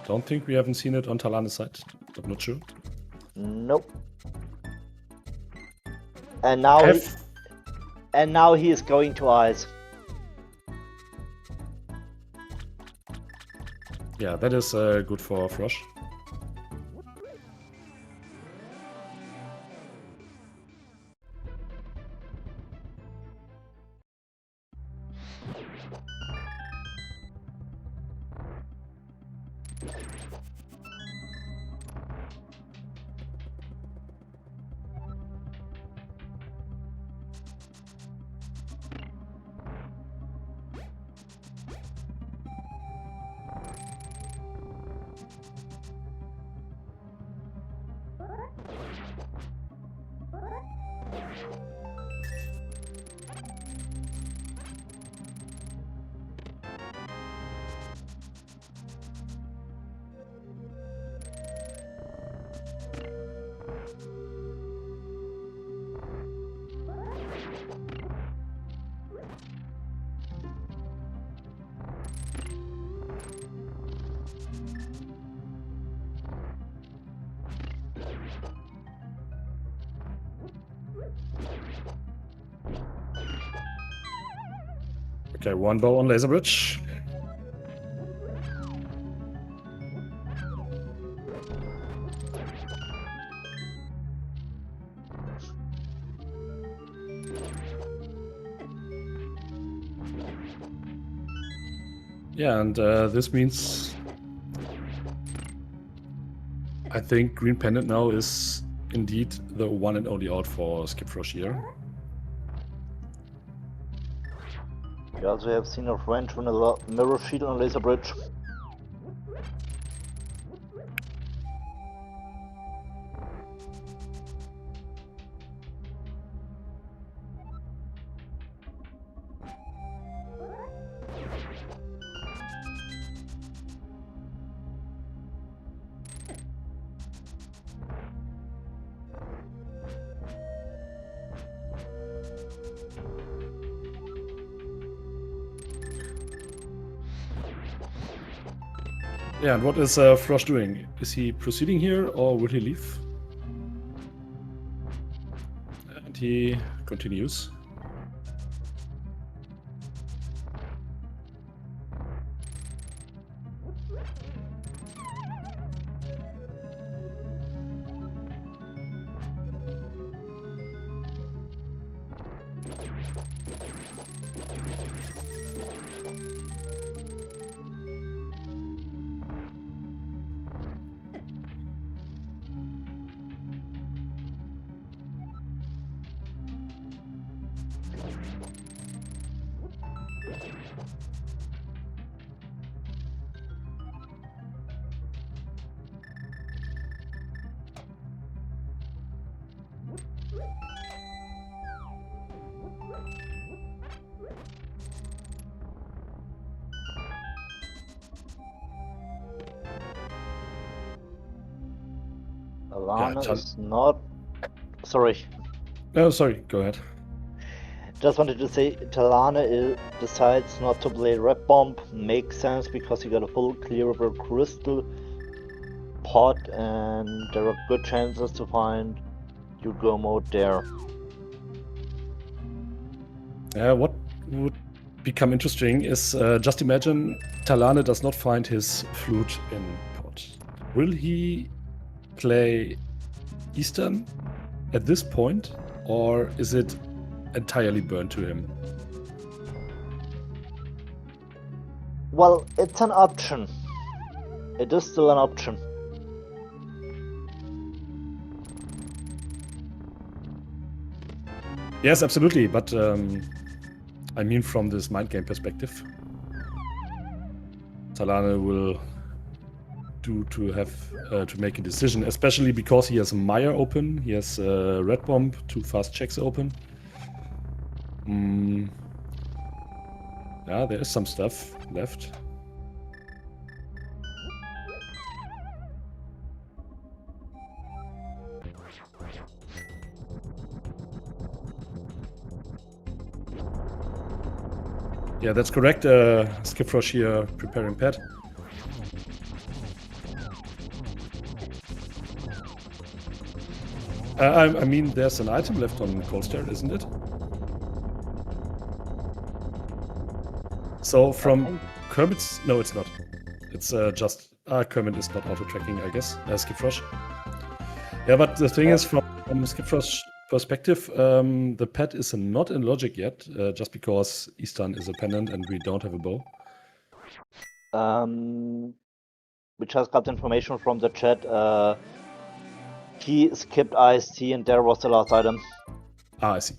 Don't think we haven't seen it on Thalane's side. I'm not sure. Nope. And now he is going to eyes. Yeah, that is good for Frosch. Okay, one bow on Laser Bridge. Yeah, and this means I think Green Pendant now is indeed the one and only out for skipfrosch here. We also have seen a friend on a mirror shield on Laser Bridge. Yeah, and what is Frosch doing? Is he proceeding here or will he leave? And he continues. Thalane is not. Sorry. Oh, sorry. Go ahead. Just wanted to say, Thalane decides not to play Red Bomb. Makes sense because you got a full clearable crystal pot, and there are good chances to find Yu-Gi-Oh mode there. What would become interesting is just imagine Thalane does not find his flute in pot. Will he play Eastern at this point, or is it entirely burned to him? Well, it's an option. It is still an option. Yes, absolutely, but I mean from this mind game perspective. Thalane will to make a decision, especially because he has a Mire open, he has Red Bomb, 2 fast checks open. Yeah, there is some stuff left. Yeah, that's correct. Skipfrosch here preparing pet. I mean, there's an item left on Coldstare, isn't it? So from Kermit's... No, it's not. It's just... Kermit is not auto-tracking, I guess, Skipfrosch. Yeah, but the thing is, from Skipfrosch's perspective, the pet is not in logic yet, just because Eastern is a pendant and we don't have a bow. We just got information from the chat. He skipped IST and there was the last item. Ah, I see.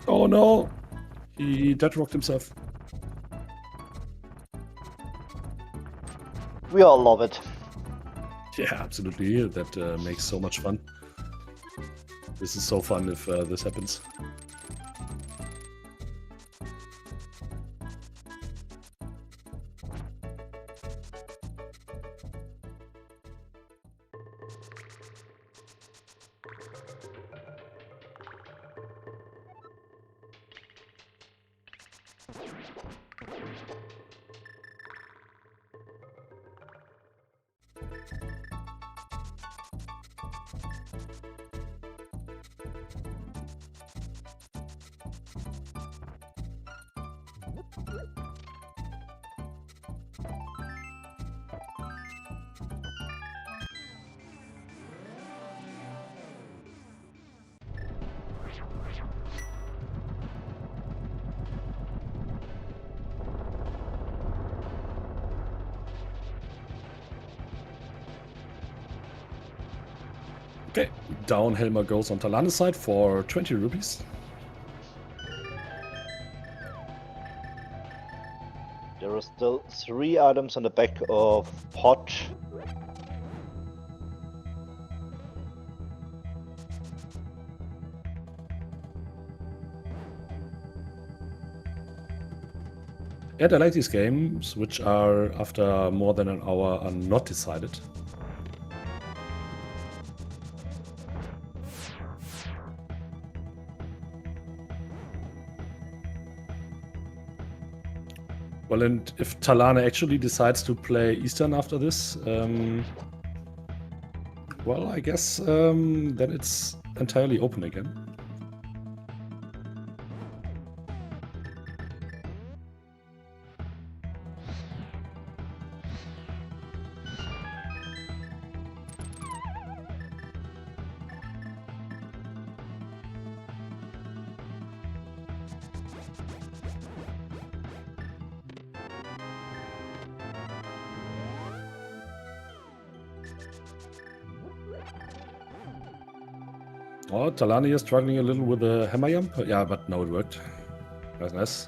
Oh no! He dead-rocked himself. We all love it. Yeah, absolutely. That makes so much fun. This is so fun if this happens. Okay, down Helmer goes on Thalane's side for 20 rupees. There are still 3 items on the back of pot. And I like these games, which are, after more than an hour, are not decided. Well, and if Thalane actually decides to play Eastern after this, Well, I guess then it's entirely open again. Oh, Thalane is struggling a little with the hammer jump. Yeah, but no, it worked. That's nice.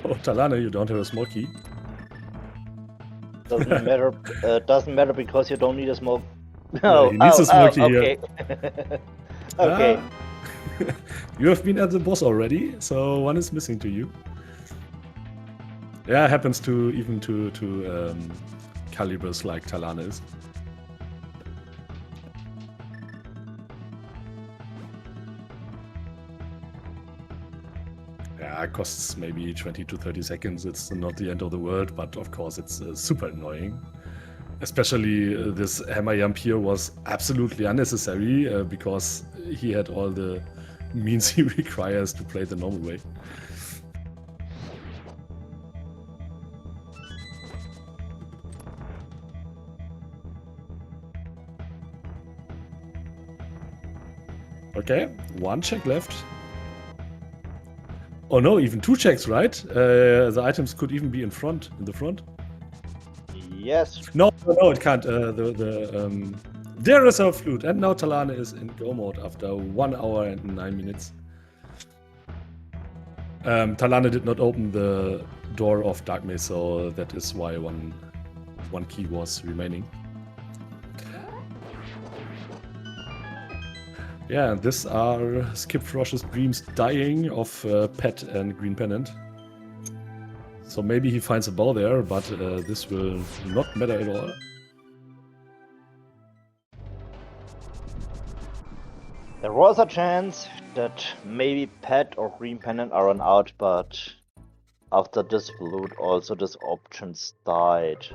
Oh, Thalane, you don't have a small key. Doesn't matter. Doesn't matter because you don't need a small. He needs a small key okay. Okay. You have been at the boss already, so one is missing to you. Yeah, it happens to even to calibers like Thalane is. Yeah, it costs maybe 20 to 30 seconds. It's not the end of the world, but of course it's super annoying. Especially this hammer jump here was absolutely unnecessary because he had all the means he requires to play the normal way. Okay, one check left. Oh no, even two checks, right? The items could even be in the front. Yes. No, it can't. There is our flute, and now Thalane is in go mode after 1 hour and 9 minutes. Thalane did not open the door of Dark Maze, so that is why one key was remaining. Yeah, these are Skipfrosh's dreams dying of Pet and Green Pennant. So maybe he finds a bow there, but this will not matter at all. There was a chance that maybe Pet or Green Pennant are run out, but after this loot, also this options died.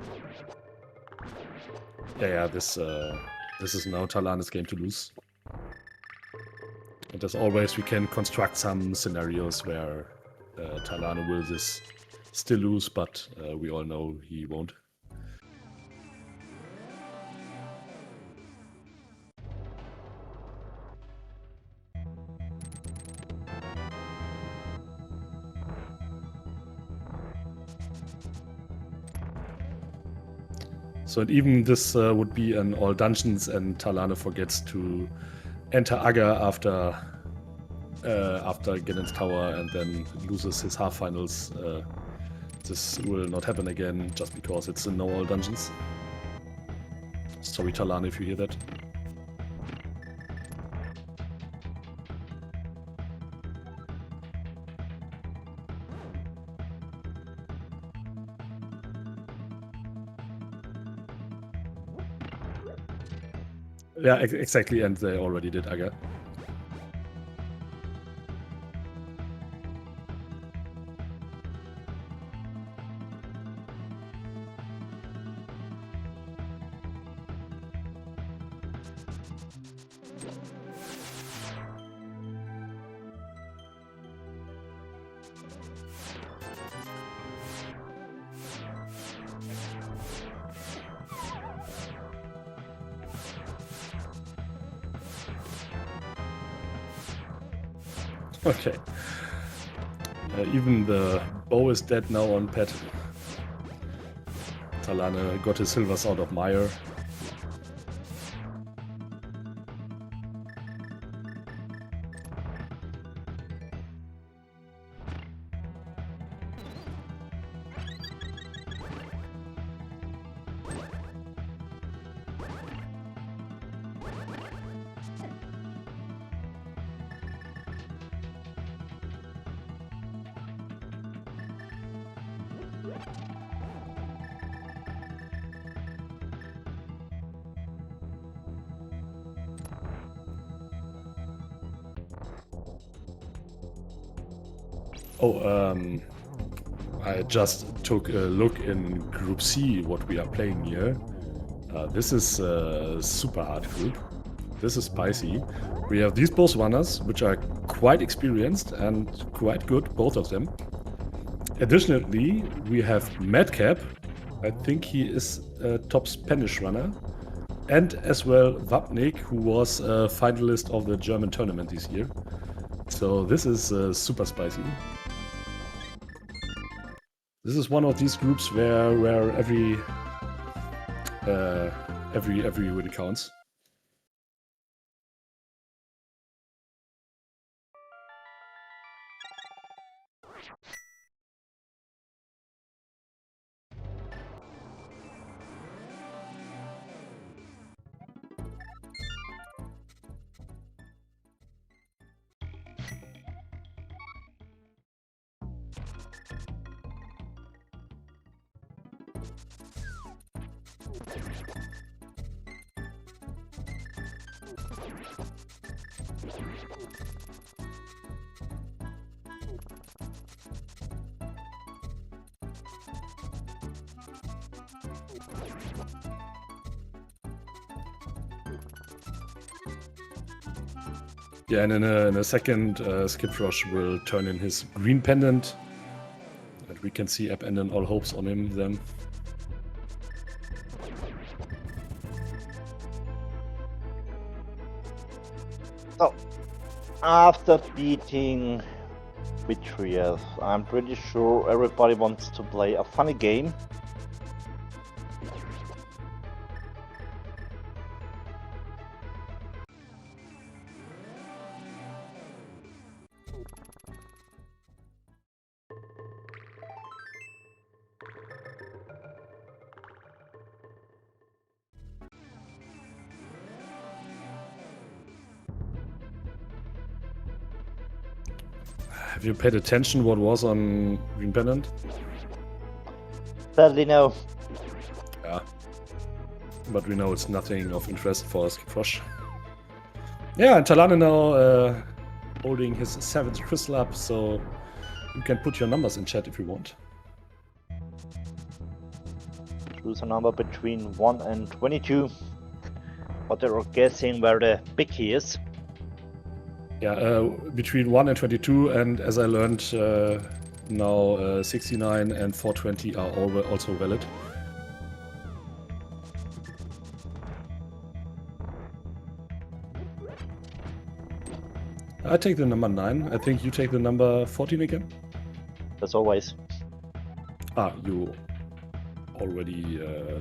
Yeah, this is now Thalane's game to lose. And as always, we can construct some scenarios where Thalane will still lose, but we all know he won't. So even this would be an all dungeons, and Thalane forgets to enter Aga after Ganon's Tower and then loses his half finals. This will not happen again just because it's in no all dungeons. Sorry, Thalane, if you hear that. Yeah, exactly, and they already did Aga. Okay. Even the bow is dead now on Pet. Thalane got his silvers out of mire. I just took a look in Group C, what we are playing here. This is a super hard group. This is spicy. We have these both runners, which are quite experienced and quite good, both of them. Additionally, we have Madcap. I think he is a top Spanish runner. And as well Wapnik, who was a finalist of the German tournament this year. So this is super spicy. This is one of these groups where every win counts. Yeah, and in a second, skipfrosch will turn in his green pendant. And we can see abandon all hopes on him then. So, after beating Vitrias, I'm pretty sure everybody wants to play a funny game. Have you paid attention what was on green pendant? Sadly, no. Yeah. But we know it's nothing of interest for skipfrosch. Yeah, and thalane now holding his 7th crystal up, so you can put your numbers in chat if you want. Choose a number between 1 and 22. But they're guessing where the big key is. Yeah, between 1 and 22, and as I learned now 69 and 420 are also valid. I take the number 9. I think you take the number 14 again? As always. Ah, you already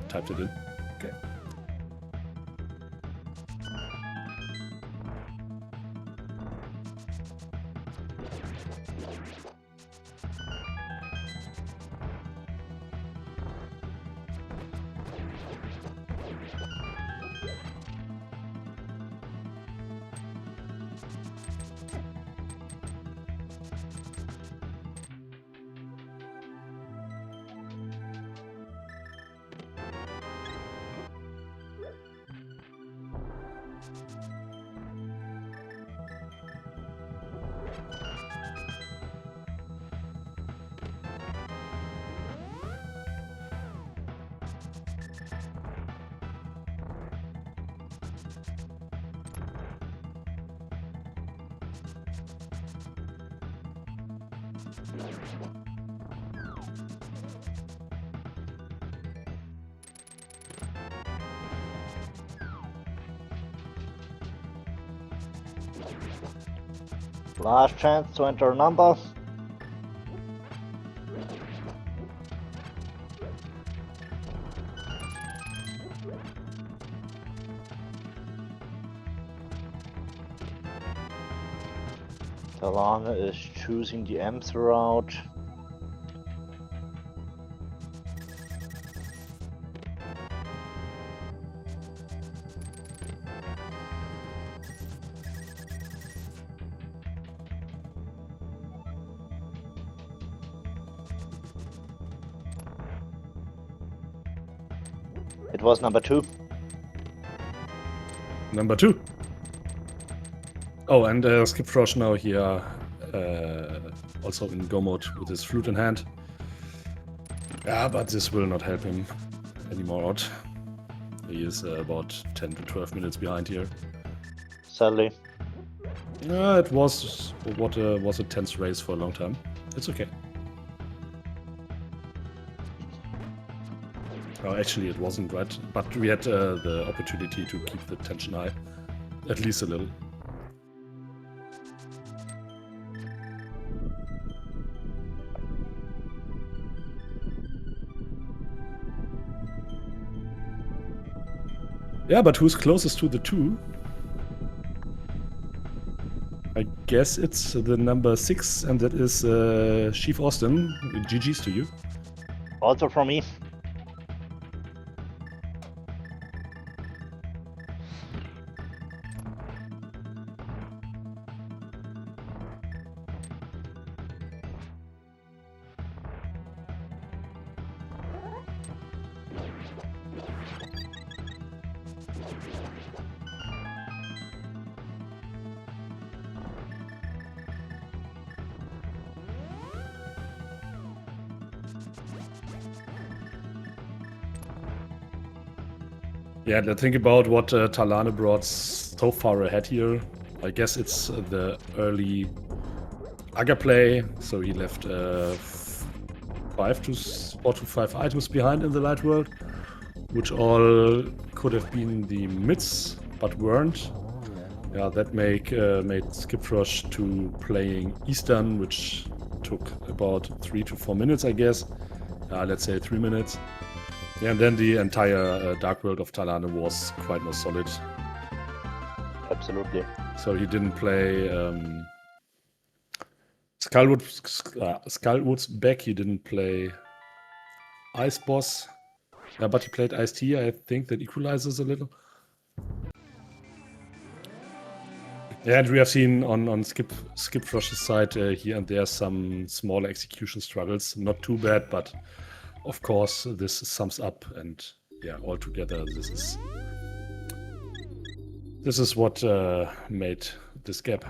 typed it in. Okay. Last chance to enter a number. Thalane is choosing the M's route. It was number 2. Number 2. Oh, and skipfrosch now here also in go mode with his flute in hand. Yeah, but this will not help him anymore out. He is about 10 to 12 minutes behind here. Sadly. It was was a tense race for a long time. It's okay. Actually, it wasn't, right? But we had the opportunity to keep the tension high, at least a little. Yeah, but who's closest to the 2? I guess it's the number 6, and that is Chief Austin. GG's to you. Also from me. Yeah, let's think about what Thalane brought so far ahead here. I guess it's the early Aga play, so he left 4 to 5 items behind in the light world, which all could have been the mids, but weren't. Yeah, that made skipfrosch to playing Eastern, which took about 3 to 4 minutes, I guess. Let's say 3 minutes. Yeah, and then the entire Dark World of Thalane was quite more solid. Absolutely. So he didn't play Skullwood's back. He didn't play Ice Boss. Yeah, but he played Ice T. I think that equalizes a little. Yeah, and we have seen on skipfrosch's side here and there some small execution struggles. Not too bad, but of course this sums up, and yeah, altogether this is what made this gap.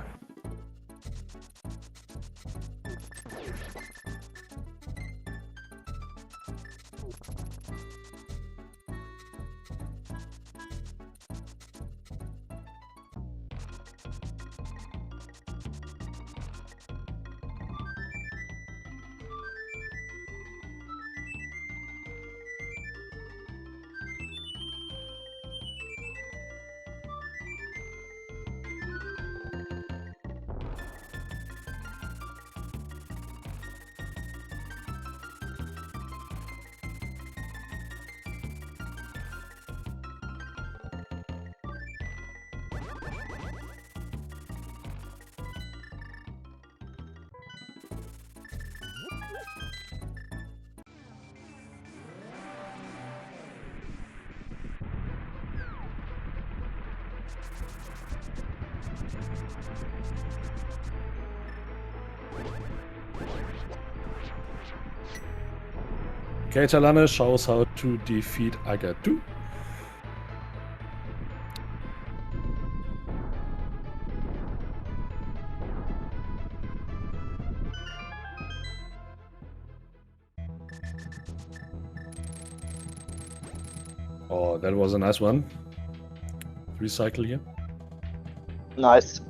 Okay, Thalane shows how to defeat Agatu. Oh, that was a nice one. Recycle here. Nice.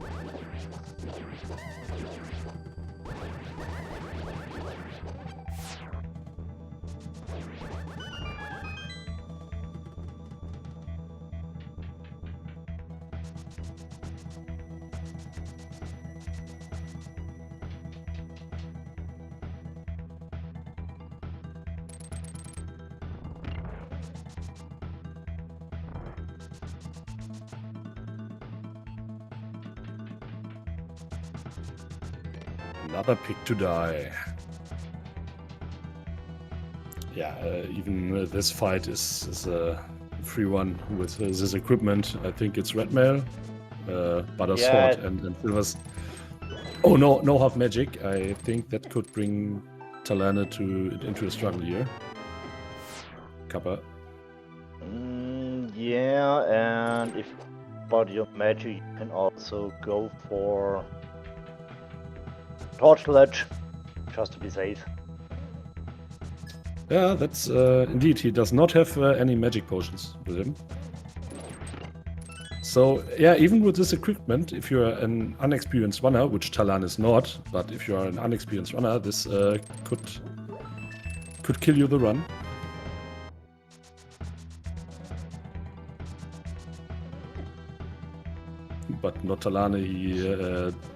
Another pick to die. Yeah, even this fight is a free one with this equipment. I think it's red mail, butter sword, and silvers. Oh no, no half magic. I think that could bring Thalane into a struggle here. Kappa. Yeah, and if body of magic, you can also go for torch ledge. just to be safe. Yeah, that's indeed. He does not have any magic potions with him. So yeah, even with this equipment, if you're an unexperienced runner, which Thalane is not, but if you are an unexperienced runner, this could kill you the run. But not Thalane. He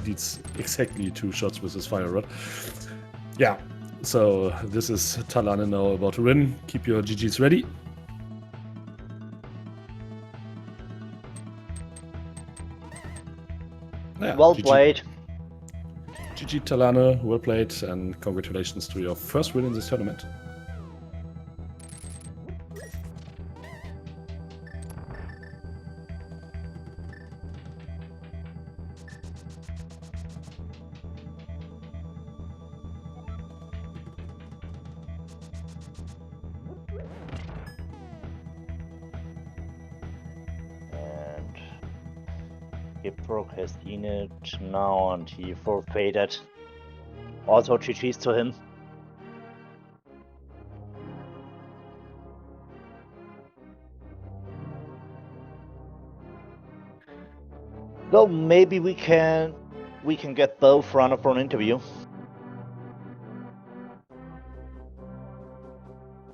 needs exactly 2 shots with his fire rod. Yeah. So this is Thalane now about to win. Keep your GGs ready. Yeah, Well GG. played. GG Thalane, well played, and congratulations to your first win in this tournament. Skipfrosch has seen it now and he forfeited. Also GG's to him. So maybe we can get both runner for an interview.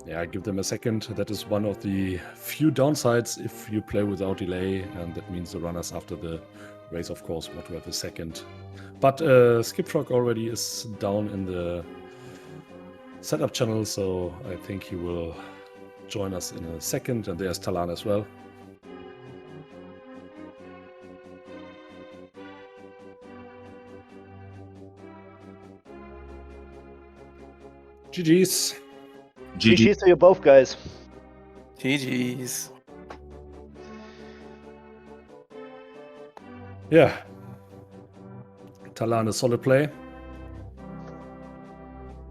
Yeah, give them a second. That is one of the few downsides if you play without delay, and that means the runners after the race, of course, want to have a second. But skipfrosch already is down in the setup channel, so I think he will join us in a second, and there's Thalane as well. GG's. GG's to you both, guys. GG's. Yeah. Thalane, solid play.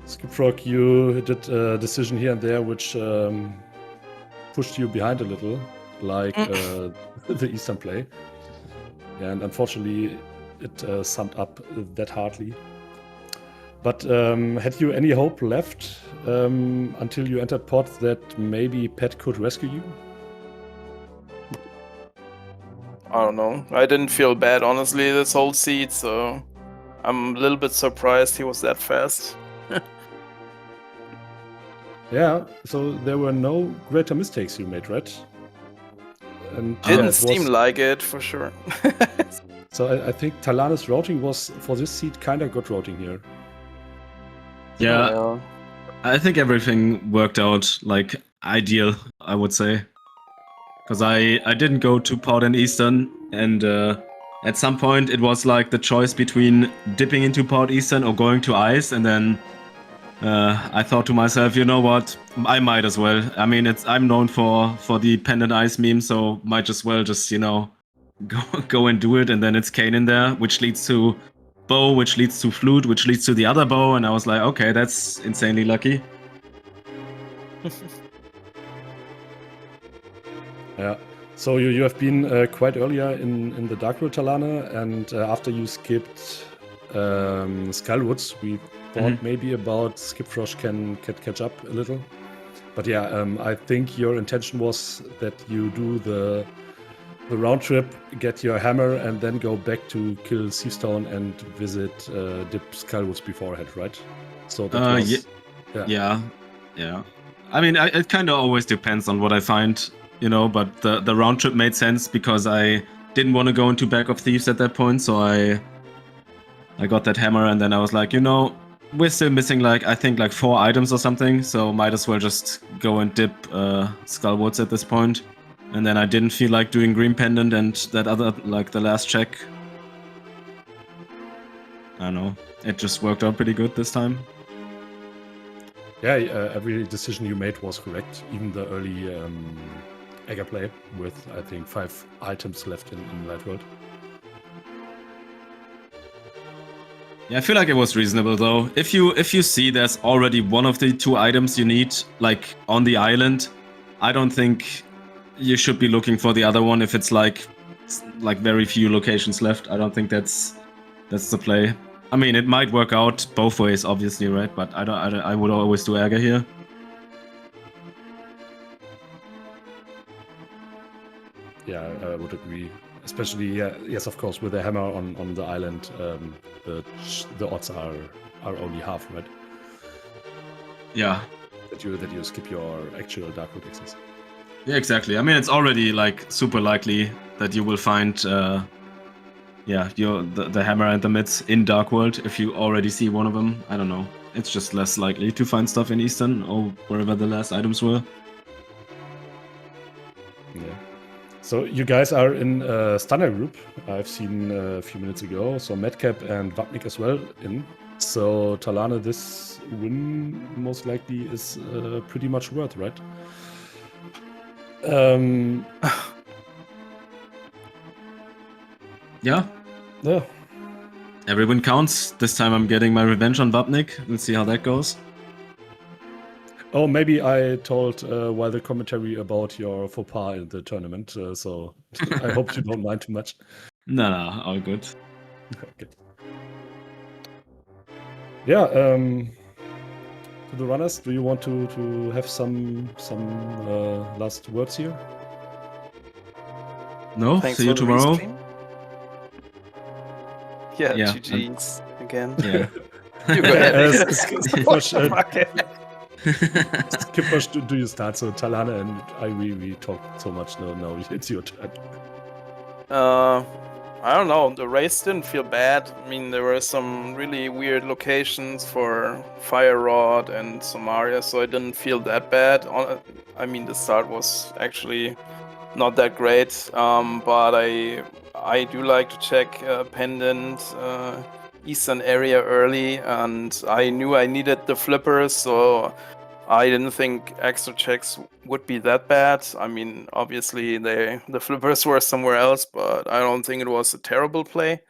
skipfrosch, you did a decision here and there which pushed you behind a little, like the Eastern play. And unfortunately, it summed up that hardly. But had you any hope left until you entered pod that maybe Pet could rescue you? I don't know. I didn't feel bad, honestly, this whole seed, so I'm a little bit surprised he was that fast. Yeah, so there were no greater mistakes you made, right? And Didn't seem like it, for sure. So I think Thalane's routing was, for this seed, kind of good routing here. Yeah, I think everything worked out like ideal, I would say. Because I didn't go to Pod and Eastern, and at some point it was like the choice between dipping into Pod Eastern or going to Ice, and then I thought to myself, you know what, I might as well. I mean, I'm known for the Pendant Ice meme, so might as well just, you know, go and do it, and then it's Kane in there, which leads to bow, which leads to flute, which leads to the other bow, and I was like, okay, that's insanely lucky. Yeah, so you have been quite earlier in the Dark World, Thalane, and after you skipped Skullwoods, we thought maybe about skipfrosch can catch up a little. But yeah, I think your intention was that you do the round trip, get your hammer, and then go back to kill Seastone and visit Dip Skullwoods beforehand, right? So that was, yeah. I mean, it kind of always depends on what I find, you know, but the round trip made sense because I didn't want to go into Bag of Thieves at that point, so I got that hammer, and then I was like, you know, we're still missing like, I think like 4 items or something, so might as well just go and dip Skullwoods at this point. And then I didn't feel like doing Green Pendant and that other, like the last check. I don't know, it just worked out pretty good this time. Yeah, every decision you made was correct, even the early Egger play with, I think, 5 items left in Light World. Yeah, I feel like it was reasonable though. If you see there's already one of the 2 items you need, like on the island, I don't think you should be looking for the other one if it's like very few locations left. I don't think that's the play. I mean, it might work out both ways, obviously, right? But I would always do Ärger here. Yeah, I would agree. Especially, yes, of course, with the hammer on the island, the odds are only half, right? Yeah. That you skip your actual Darkwood access. Yeah, exactly. I mean, it's already like super likely that you will find, the hammer and the mids in Dark World if you already see one of them. I don't know. It's just less likely to find stuff in Eastern or wherever the last items were. Yeah. So you guys are in a Stunner group. I've seen a few minutes ago. So Madcap and Vapnik as well in. So thalane, this win most likely is pretty much worth, right? Yeah. Yeah. Every win counts. This time I'm getting my revenge on Vapnik. We'll see how that goes. Oh, maybe I told while the commentary about your faux pas in the tournament, so I hope you don't mind too much. No, all good. Okay. Yeah, to the runners, do you want to have some last words here? No, Thanks see you for the tomorrow. restream. Yeah, Yeah, GG's again. Yeah. You go ahead. skipfrosch, do you start? So thalane and I, we talked so much. No, it's your turn. I don't know. The race didn't feel bad. I mean, there were some really weird locations for Fire Rod and Samaria, so I didn't feel that bad. I mean, the start was actually not that great, but I do like to check Pendant Eastern area early, and I knew I needed the flippers, so I didn't think extra checks would be that bad. I mean, obviously the flippers were somewhere else, but I don't think it was a terrible play.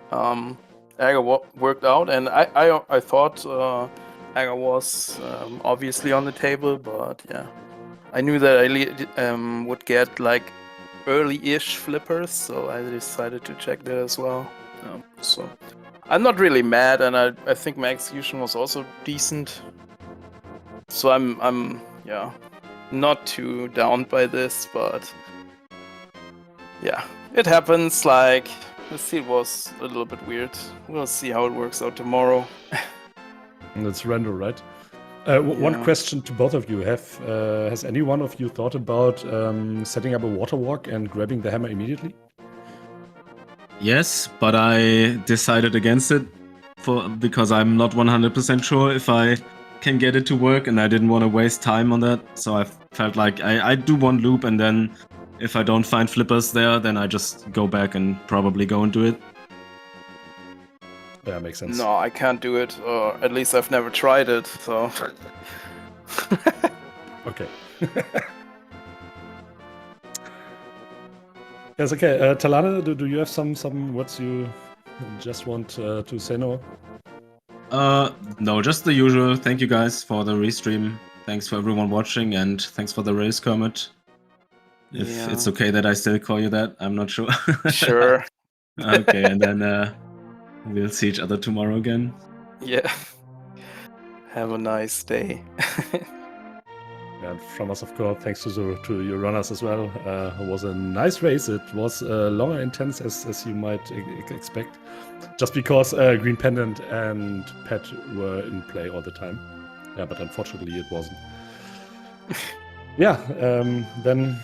Ärger worked out, and I thought Ärger was obviously on the table, but yeah, I knew that I would get like early-ish flippers, so I decided to check that as well. So I'm not really mad, and I think my execution was also decent. So I'm not too down by this, but yeah, it happens. Like the seed was a little bit weird. We'll see how it works out tomorrow. And it's Rando, right? One question to both of you: has any one of you thought about setting up a water walk and grabbing the hammer immediately? Yes, but I decided against it because I'm not 100% sure if I can get it to work, and I didn't want to waste time on that. So I felt like I do one loop, and then if I don't find flippers there, then I just go back and probably go and do it. Yeah, makes sense. No, I can't do it, or at least I've never tried it, so... Okay. Yes, okay. thalane, do you have some words you just want to say now? No, just the usual. Thank you guys for the restream. Thanks for everyone watching, and thanks for the race, Kermit. If it's okay that I still call you that, I'm not sure. Sure. Okay, and then we'll see each other tomorrow again. Yeah. Have a nice day. And from us, of course, thanks to your runners as well. It was a nice race. It was longer intense as you might expect, just because Green Pendant and Pet were in play all the time. Yeah, but unfortunately it wasn't. Yeah, then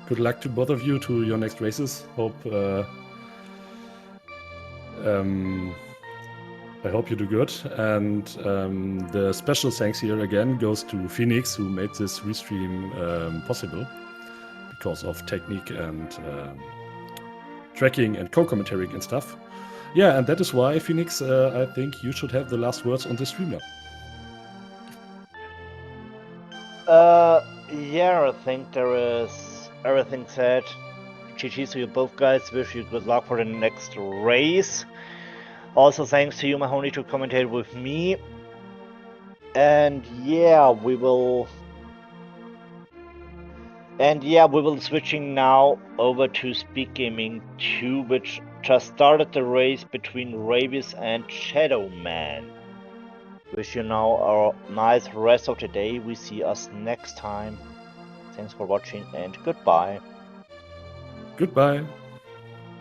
good luck to both of you to your next races. I hope you do good, and the special thanks here again goes to Phoenix, who made this restream possible because of technique and tracking and co-commentating and stuff. Yeah, and that is why, Phoenix, I think you should have the last words on the stream now. Yeah, I think there is everything said. GG to you both guys. Wish you good luck for the next race. Also, thanks to you, Mahoney, to commentate with me. And yeah, we will And yeah, we will switching now over to SpeedGaming 2, which just started the race between Ravis and Shadow Man. Wish you now a nice rest of the day. We see us next time. Thanks for watching and goodbye. Goodbye.